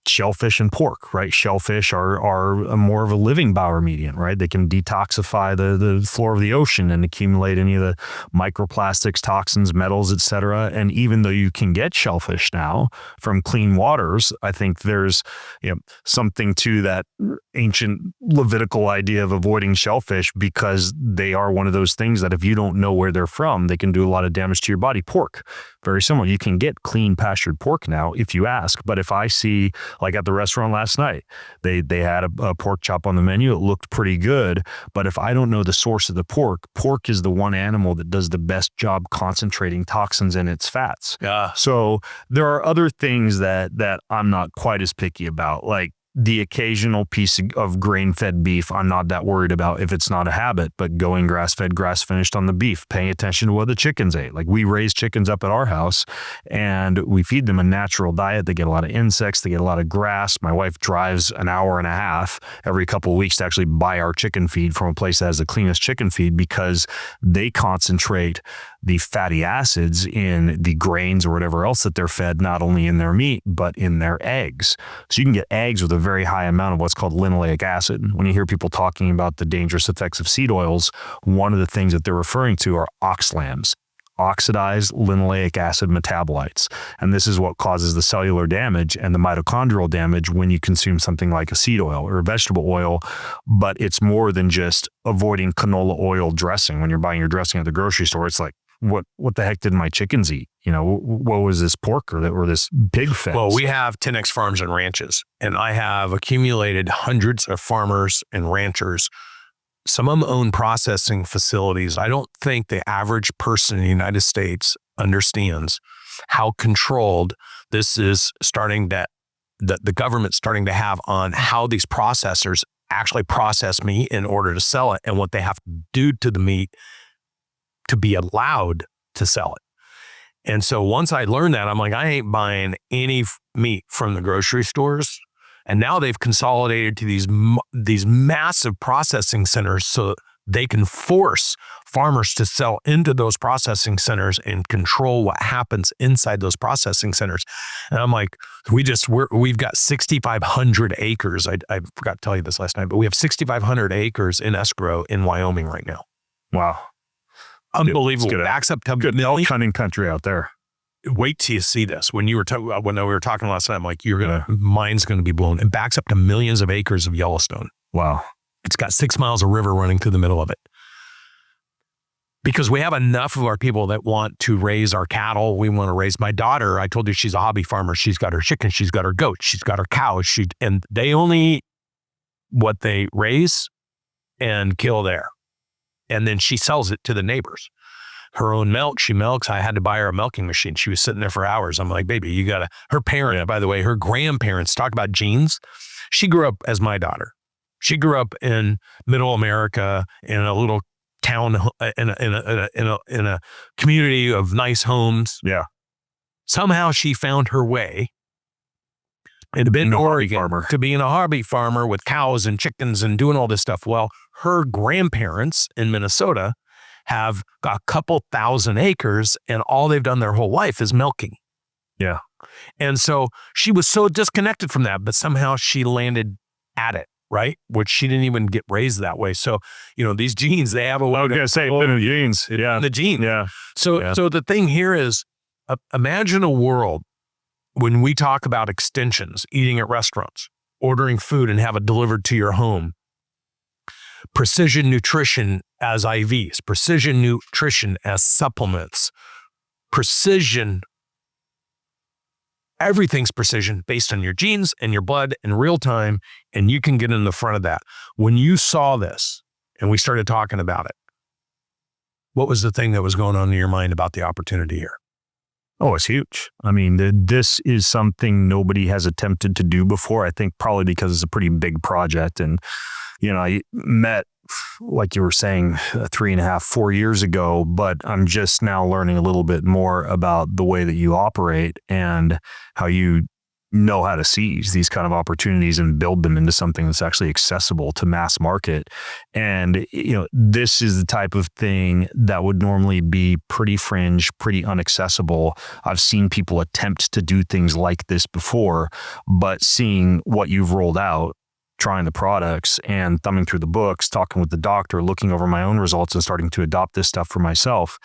shellfish and pork, right? Shellfish are more of a living bioremediant, right? They can detoxify the floor of the ocean and accumulate any of the microplastics, toxins, metals, etc. And even though you can get shellfish now from clean waters, I think there's something to that ancient Levitical idea of avoiding shellfish, because they are one of those things that if you don't know where they're from, they can do a lot of damage to your body. Pork, very similar. You can get clean pastured pork now if you ask, but if I see, like at the restaurant last night, they had a pork chop on the menu. It looked pretty good. But if I don't know the source of the pork is the one animal that does the best job concentrating toxins in its fats. Yeah. So there are other things that I'm not quite as picky about, like the occasional piece of grain-fed beef. I'm not that worried about if it's not a habit, but going grass-fed, grass-finished on the beef, paying attention to what the chickens ate. Like, we raise chickens up at our house and we feed them a natural diet. They get a lot of insects, they get a lot of grass. My wife drives an hour and a half every couple of weeks to actually buy our chicken feed from a place that has the cleanest chicken feed, because they concentrate the fatty acids in the grains or whatever else that they're fed, not only in their meat, but in their eggs. So you can get eggs with a very high amount of what's called linoleic acid. When you hear people talking about the dangerous effects of seed oils, one of the things that they're referring to are oxalams, oxidized linoleic acid metabolites. And this is what causes the cellular damage and the mitochondrial damage when you consume something like a seed oil or a vegetable oil. But it's more than just avoiding canola oil dressing. When you're buying your dressing at the grocery store, it's like, what the heck did my chickens eat? What was this pork or this pig fat? Well, we have 10X farms and ranches, and I have accumulated hundreds of farmers and ranchers. Some of them own processing facilities. I don't think the average person in the United States understands how controlled this is starting the government's starting to have on how these processors actually process meat in order to sell it, and what they have to do to the meat to be allowed to sell it. And so once I learned that, I'm like, I ain't buying any meat from the grocery stores. And now they've consolidated to these massive processing centers. So they can force farmers to sell into those processing centers and control what happens inside those processing centers. And I'm like, we've got 6,500 acres. I forgot to tell you this last night, but we have 6,500 acres in escrow in Wyoming right now. Wow. Unbelievable. Backs up to good hunting country out there. Wait till you see this. When we were talking last night, I'm like, mine's going to be blown. It backs up to millions of acres of Yellowstone. Wow. It's got 6 miles of river running through the middle of it. Because we have enough of our people that want to raise our cattle. We want to raise my daughter. I told you she's a hobby farmer. She's got her chickens. She's got her goats. She's got her cows. And they only eat what they raise and kill there. And then she sells it to the neighbors. Her own milk, she milks. I had to buy her a milking machine. She was sitting there for hours. I'm like, baby, her parent, by the way, her grandparents, talk about genes. She grew up as my daughter. She grew up in middle America in a little town, in a community of nice homes. Yeah. Somehow she found her way in Bend, Oregon, to being a hobby farmer with cows and chickens and doing all this stuff. Well, her grandparents in Minnesota have got a couple thousand acres, and all they've done their whole life is milking. Yeah. And so she was so disconnected from that, but somehow she landed at it, right? Which she didn't even get raised that way. So, these genes, they have a way. I was going to say, in the genes. Yeah. In the gene. Yeah. So the thing here is, imagine a world when we talk about extensions, eating at restaurants, ordering food and have it delivered to your home, precision nutrition as IVs, precision nutrition as supplements, precision, everything's precision based on your genes and your blood in real time, and you can get in the front of that. When you saw this and we started talking about it, what was the thing that was going on in your mind about the opportunity here? Oh, it's huge. I mean, this is something nobody has attempted to do before. I think probably because it's a pretty big project. And, I met, like you were saying, 3.5, 4 years ago, but I'm just now learning a little bit more about the way that you operate and how you know how to seize these kind of opportunities and build them into something that's actually accessible to mass market. And, this is the type of thing that would normally be pretty fringe, pretty inaccessible. I've seen people attempt to do things like this before, but seeing what you've rolled out, trying the products and thumbing through the books, talking with the doctor, looking over my own results and starting to adopt this stuff for myself,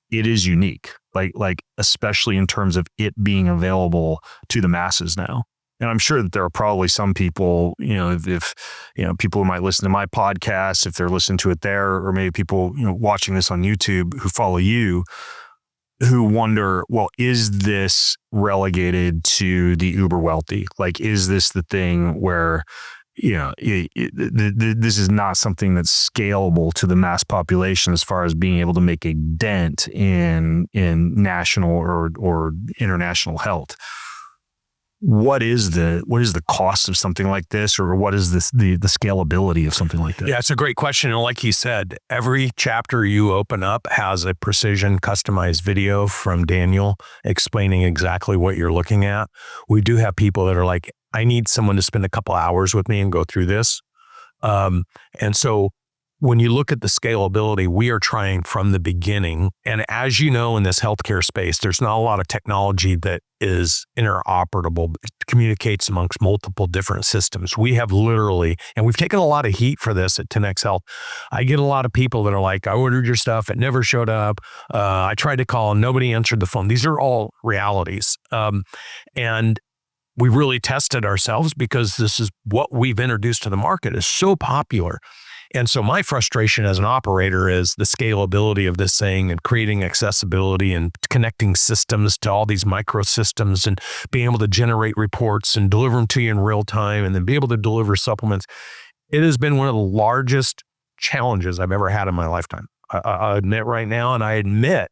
it is unique. Like especially in terms of it being available to the masses now. And I'm sure that there are probably some people, if people who might listen to my podcast, if they're listening to it there, or maybe people, watching this on YouTube who follow you, who wonder, well, is this relegated to the uber wealthy? Like, is this the thing where, this is not something that's scalable to the mass population as far as being able to make a dent in national or international health? What is the cost of something like this, or what is the scalability of something like that? Yeah, it's a great question. And like he said, every chapter you open up has a precision customized video from Daniel explaining exactly what you're looking at. We do have people that are like, I need someone to spend a couple hours with me and go through this. And so when you look at the scalability, we are trying from the beginning. And as you know, in this healthcare space, there's not a lot of technology that is interoperable, communicates amongst multiple different systems. We have literally, and we've taken a lot of heat for this at 10X Health. I get a lot of people that are like, I ordered your stuff, it never showed up. I tried to call and nobody answered the phone. These are all realities. And we really tested ourselves because this is what we've introduced to the market is so popular. And so my frustration as an operator is the scalability of this thing and creating accessibility and connecting systems to all these microsystems and being able to generate reports and deliver them to you in real time and then be able to deliver supplements. It has been one of the largest challenges I've ever had in my lifetime. I admit right now, and I admit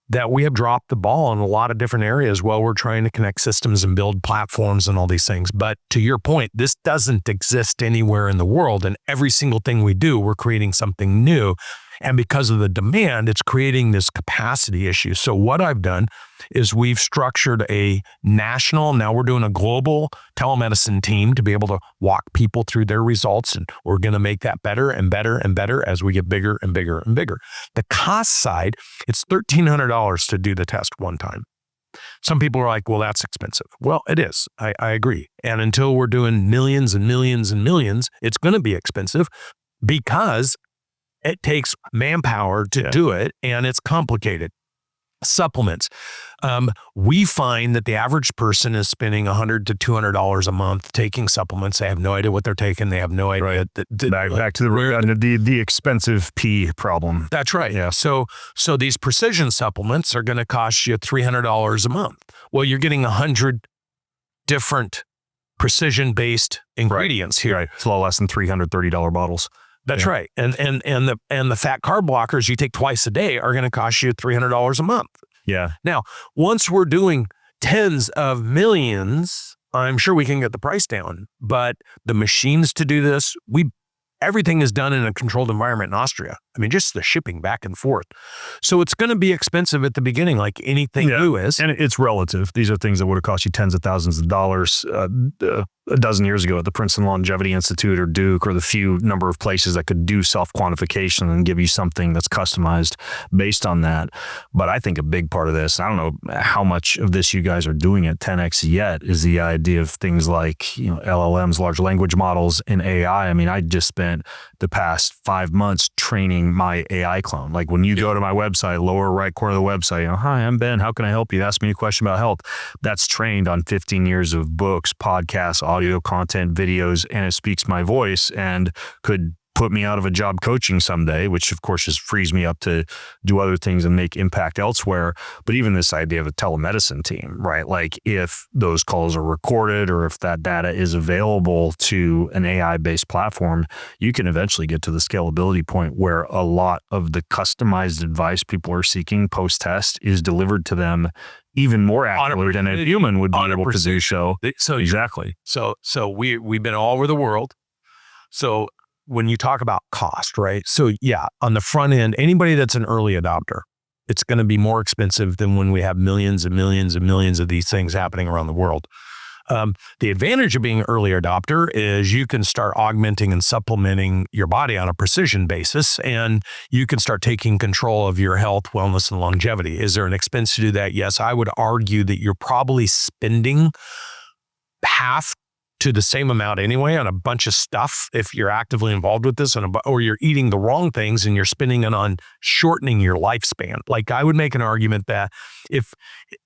that we have dropped the ball in a lot of different areas while we're trying to connect systems and build platforms and all these things. But to your point, this doesn't exist anywhere in the world. And every single thing we do, we're creating something new. And because of the demand, it's creating this capacity issue. So what I've done is we've structured a national, now we're doing a global telemedicine team to be able to walk people through their results. And we're going to make that better and better and better as we get bigger and bigger and bigger. The cost side, it's $1,300 to do the test one time. Some people are like, well, that's expensive. Well, it is. I agree. And until we're doing millions and millions and millions, it's going to be expensive because it takes manpower to do it, and it's complicated. Supplements. We find that the average person is spending $100 to $200 a month taking supplements. They have no idea what they're taking. They have no idea. Right. Back to the expensive P problem. That's right. Yeah. So these precision supplements are going to cost you $300 a month. Well, you're getting 100 different precision-based ingredients here. Right. It's a lot less than $330 bottles. That's right. And the fat carb blockers you take twice a day are going to cost you $300 a month. Yeah. Now, once we're doing tens of millions, I'm sure we can get the price down. But the machines to do this, everything is done in a controlled environment in Austria. I mean, just the shipping back and forth. So it's going to be expensive at the beginning, like anything new is. And it's relative. These are things that would have cost you tens of thousands of dollars a dozen years ago at the Princeton Longevity Institute or Duke or the few number of places that could do self-quantification and give you something that's customized based on that. But I think a big part of this, I don't know how much of this you guys are doing at 10X yet, is the idea of things like, LLMs, large language models, and AI. I mean, I just spent the past 5 months training my AI clone. Like when you go to my website, lower right corner of the website, hi, I'm Ben. How can I help you? Ask me a question about health. That's trained on 15 years of books, podcasts, audio content, videos, and it speaks my voice and could put me out of a job coaching someday, which of course just frees me up to do other things and make impact elsewhere. But even this idea of a telemedicine team, right? Like if those calls are recorded or if that data is available to an AI-based platform, you can eventually get to the scalability point where a lot of the customized advice people are seeking post-test is delivered to them even more accurately than a human would be able to do so. Exactly. So we've been all over the world. So when you talk about cost, right? So yeah, on the front end, anybody that's an early adopter, it's going to be more expensive than when we have millions and millions and millions of these things happening around the world. The advantage of being an early adopter is you can start augmenting and supplementing your body on a precision basis, and you can start taking control of your health, wellness, and longevity. Is there an expense to do that? Yes, I would argue that you're probably spending half to the same amount anyway on a bunch of stuff if you're actively involved with this, or you're eating the wrong things and you're spending it on shortening your lifespan. Like I would make an argument that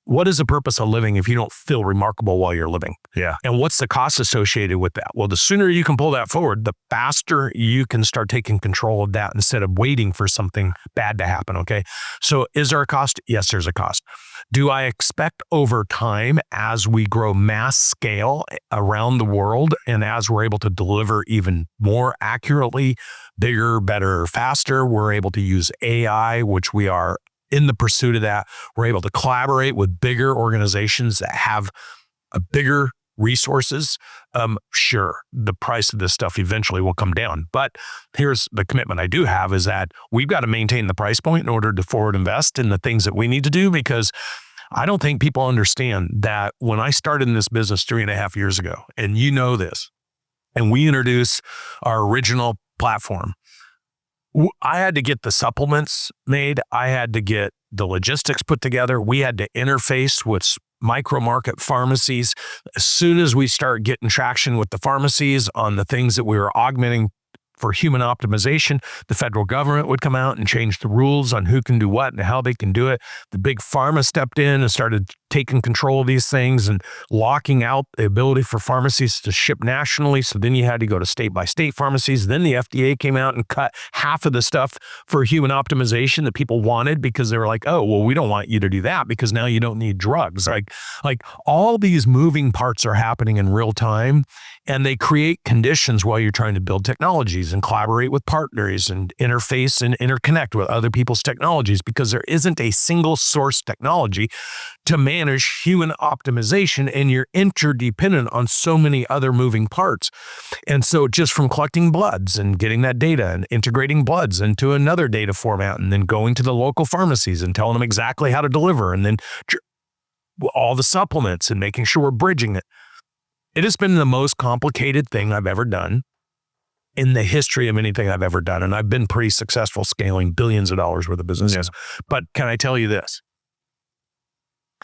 what is the purpose of living if you don't feel remarkable while you're living? Yeah. And what's the cost associated with that? Well, the sooner you can pull that forward, the faster you can start taking control of that instead of waiting for something bad to happen, okay? So is there a cost? Yes, there's a cost. Do I expect over time as we grow mass scale around the world and as we're able to deliver even more accurately, bigger, better, faster, we're able to use AI, which we are in the pursuit of that. We're able to collaborate with bigger organizations that have a bigger resources. Sure, the price of this stuff eventually will come down. But here's the commitment I do have is that we've got to maintain the price point in order to forward invest in the things that we need to do, because I don't think people understand that when I started in this business 3.5 years ago, and you know this, and we introduced our original platform, I had to get the supplements made. I had to get the logistics put together. We had to interface with micro market pharmacies. As soon as we start getting traction with the pharmacies on the things that we were augmenting for human optimization, the federal government would come out and change the rules on who can do what and how they can do it. The big pharma stepped in and started taking control of these things and locking out the ability for pharmacies to ship nationally. So then you had to go to state by state pharmacies. Then the FDA came out and cut half of the stuff for muman optimization that people wanted, because they were like, oh, well, we don't want you to do that because now you don't need drugs. Like all these moving parts are happening in real time, and they create conditions while you're trying to build technologies and collaborate with partners and interface and interconnect with other people's technologies, because there isn't a single source technology to manage manage human optimization, and you're interdependent on so many other moving parts. And so just from collecting bloods and getting that data and integrating bloods into another data format, and then going to the local pharmacies and telling them exactly how to deliver, and then all the supplements and making sure we're bridging it. It has been the most complicated thing I've ever done in the history of anything I've ever done. And I've been pretty successful scaling billions of dollars worth of businesses. Yeah. But can I tell you this?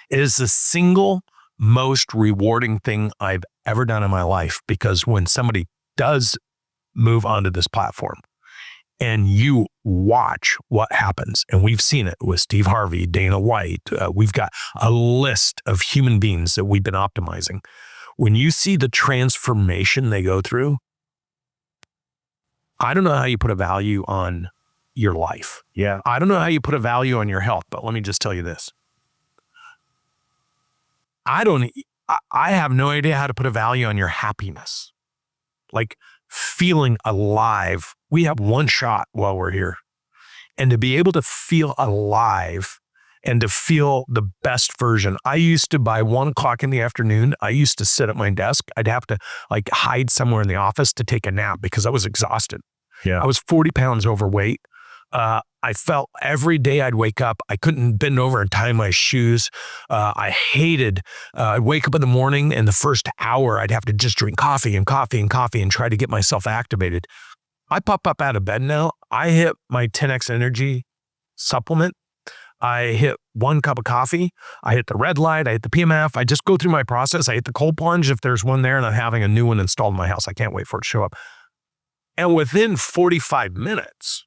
It is the single most rewarding thing I've ever done in my life, because when somebody does move onto this platform and you watch what happens, and we've seen it with Steve Harvey, Dana White, we've got a list of human beings that we've been optimizing. When you see the transformation they go through, I don't know how you put a value on your life. Yeah. I don't know how you put a value on your health, but let me just tell you this. I have no idea how to put a value on your happiness. Like feeling alive. We have one shot while we're here. And to be able to feel alive and to feel the best version. I used to, by 1 o'clock in the afternoon, I used to sit at my desk. I'd have to like hide somewhere in the office to take a nap because I was exhausted. Yeah. I was 40 pounds overweight. I felt every day I'd wake up, I couldn't bend over and tie my shoes. I hated, I'd wake up in the morning, and the first hour I'd have to just drink coffee and coffee and coffee and try to get myself activated. I pop up out of bed now. I hit my 10X energy supplement. I hit 1 cup of coffee. I hit the red light. I hit the PMF. I just go through my process. I hit the cold plunge if there's one there, and I'm having a new one installed in my house. I can't wait for it to show up. And within 45 minutes,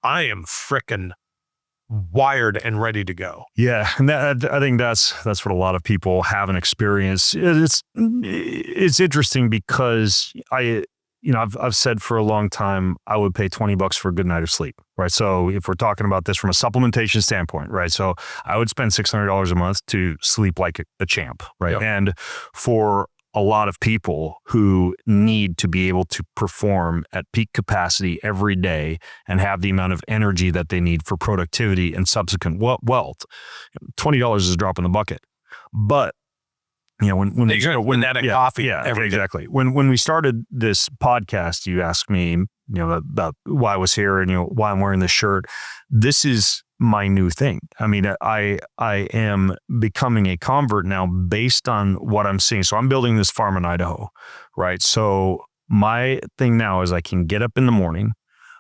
I am frickin' wired and ready to go. Yeah, and I think that's what a lot of people haven't experienced. It's interesting because I've said for a long time I would pay $20 for a good night of sleep, right? So if we're talking about this from a supplementation standpoint, right? So I would spend $600 a month to sleep like a champ, right? Yep. And for a lot of people who need to be able to perform at peak capacity every day and have the amount of energy that they need for productivity and subsequent wealth, $20 is a drop in the bucket. But when you're gonna win that in coffee. Yeah, exactly. When we started this podcast, you asked me, about why I was here and why I'm wearing this shirt. This is my new thing. I mean, I am becoming a convert now based on what I'm seeing. So I'm building this farm in Idaho, right? So my thing now is I can get up in the morning.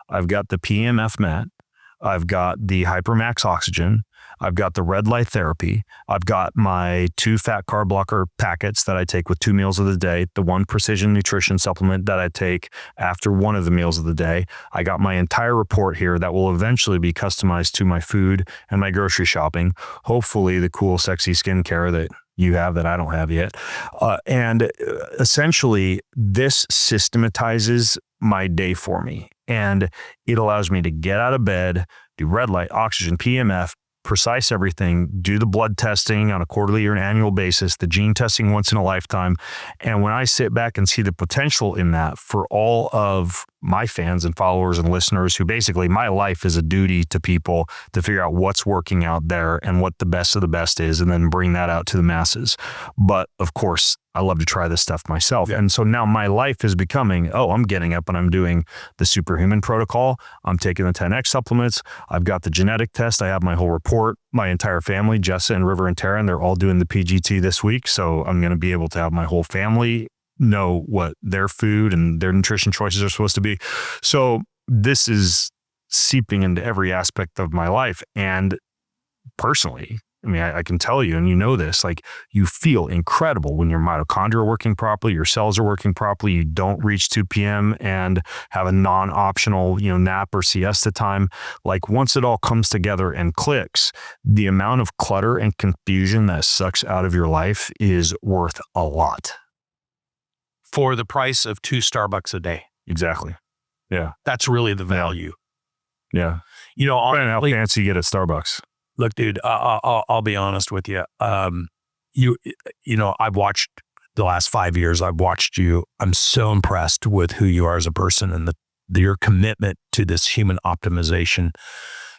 I've got the PMF mat. I've got the Hypermax oxygen. I've got the red light therapy. I've got my 2 fat carb blocker packets that I take with 2 meals of the day, the 1 precision nutrition supplement that I take after 1 of the meals of the day. I got my entire report here that will eventually be customized to my food and my grocery shopping. Hopefully the cool, sexy skincare that you have that I don't have yet. And essentially this systematizes my day for me. And it allows me to get out of bed, do red light, oxygen, PMF, precise everything, do the blood testing on a quarterly or an annual basis, the gene testing once in a lifetime. And when I sit back and see the potential in that for all of my fans and followers and listeners, who basically my life is a duty to people to figure out what's working out there and what the best of the best is, and then bring that out to the masses. But of course, I love to try this stuff myself. Yeah. And so now my life is becoming, I'm getting up and I'm doing the superhuman protocol. I'm taking the 10X supplements. I've got the genetic test. I have my whole report. My entire family, Jessa and River and Taryn, they're all doing the PGT this week. So I'm going to be able to have my whole family know what their food and their nutrition choices are supposed to be. So this is seeping into every aspect of my life. And personally, I mean, I can tell you, and you know this, like you feel incredible when your mitochondria are working properly, your cells are working properly, you don't reach 2 p.m. and have a non-optional, nap or siesta time. Like once it all comes together and clicks, the amount of clutter and confusion that sucks out of your life is worth a lot. For the price of 2 Starbucks a day. Exactly. Yeah. That's really the value. Yeah. How fancy you get at Starbucks. Look, dude, I'll be honest with you. I've watched the last 5 years. I've watched you. I'm so impressed with who you are as a person and your commitment to this human optimization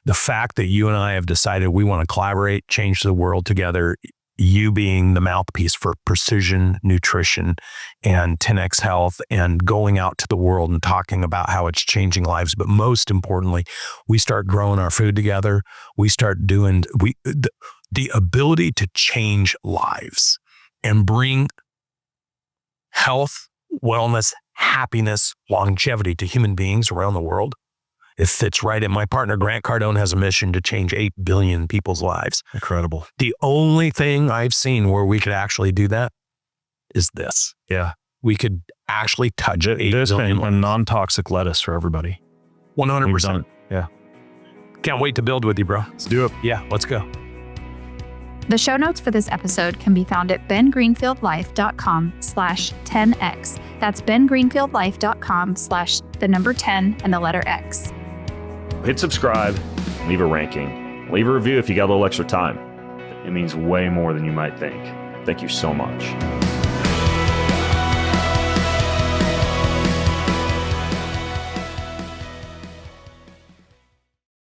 the fact that you and I have decided we want to collaborate, change the world together, you being the mouthpiece for precision nutrition and 10X health and going out to the world and talking about how it's changing lives. But most importantly, we start growing our food together. We start doing the ability to change lives and bring health, wellness, happiness, longevity to human beings around the world. It fits right in. My partner, Grant Cardone, has a mission to change 8 billion people's lives. Incredible. The only thing I've seen where we could actually do that is this. Yeah. We could actually touch it. There's been a non-toxic lettuce for everybody. 100%. Yeah. Can't wait to build with you, bro. Let's do it. Yeah, let's go. The show notes for this episode can be found at bengreenfieldlife.com/10x. That's bengreenfieldlife.com/10 and the letter X. Hit subscribe, leave a ranking, leave a review if you got a little extra time. It means way more than you might think. Thank you so much.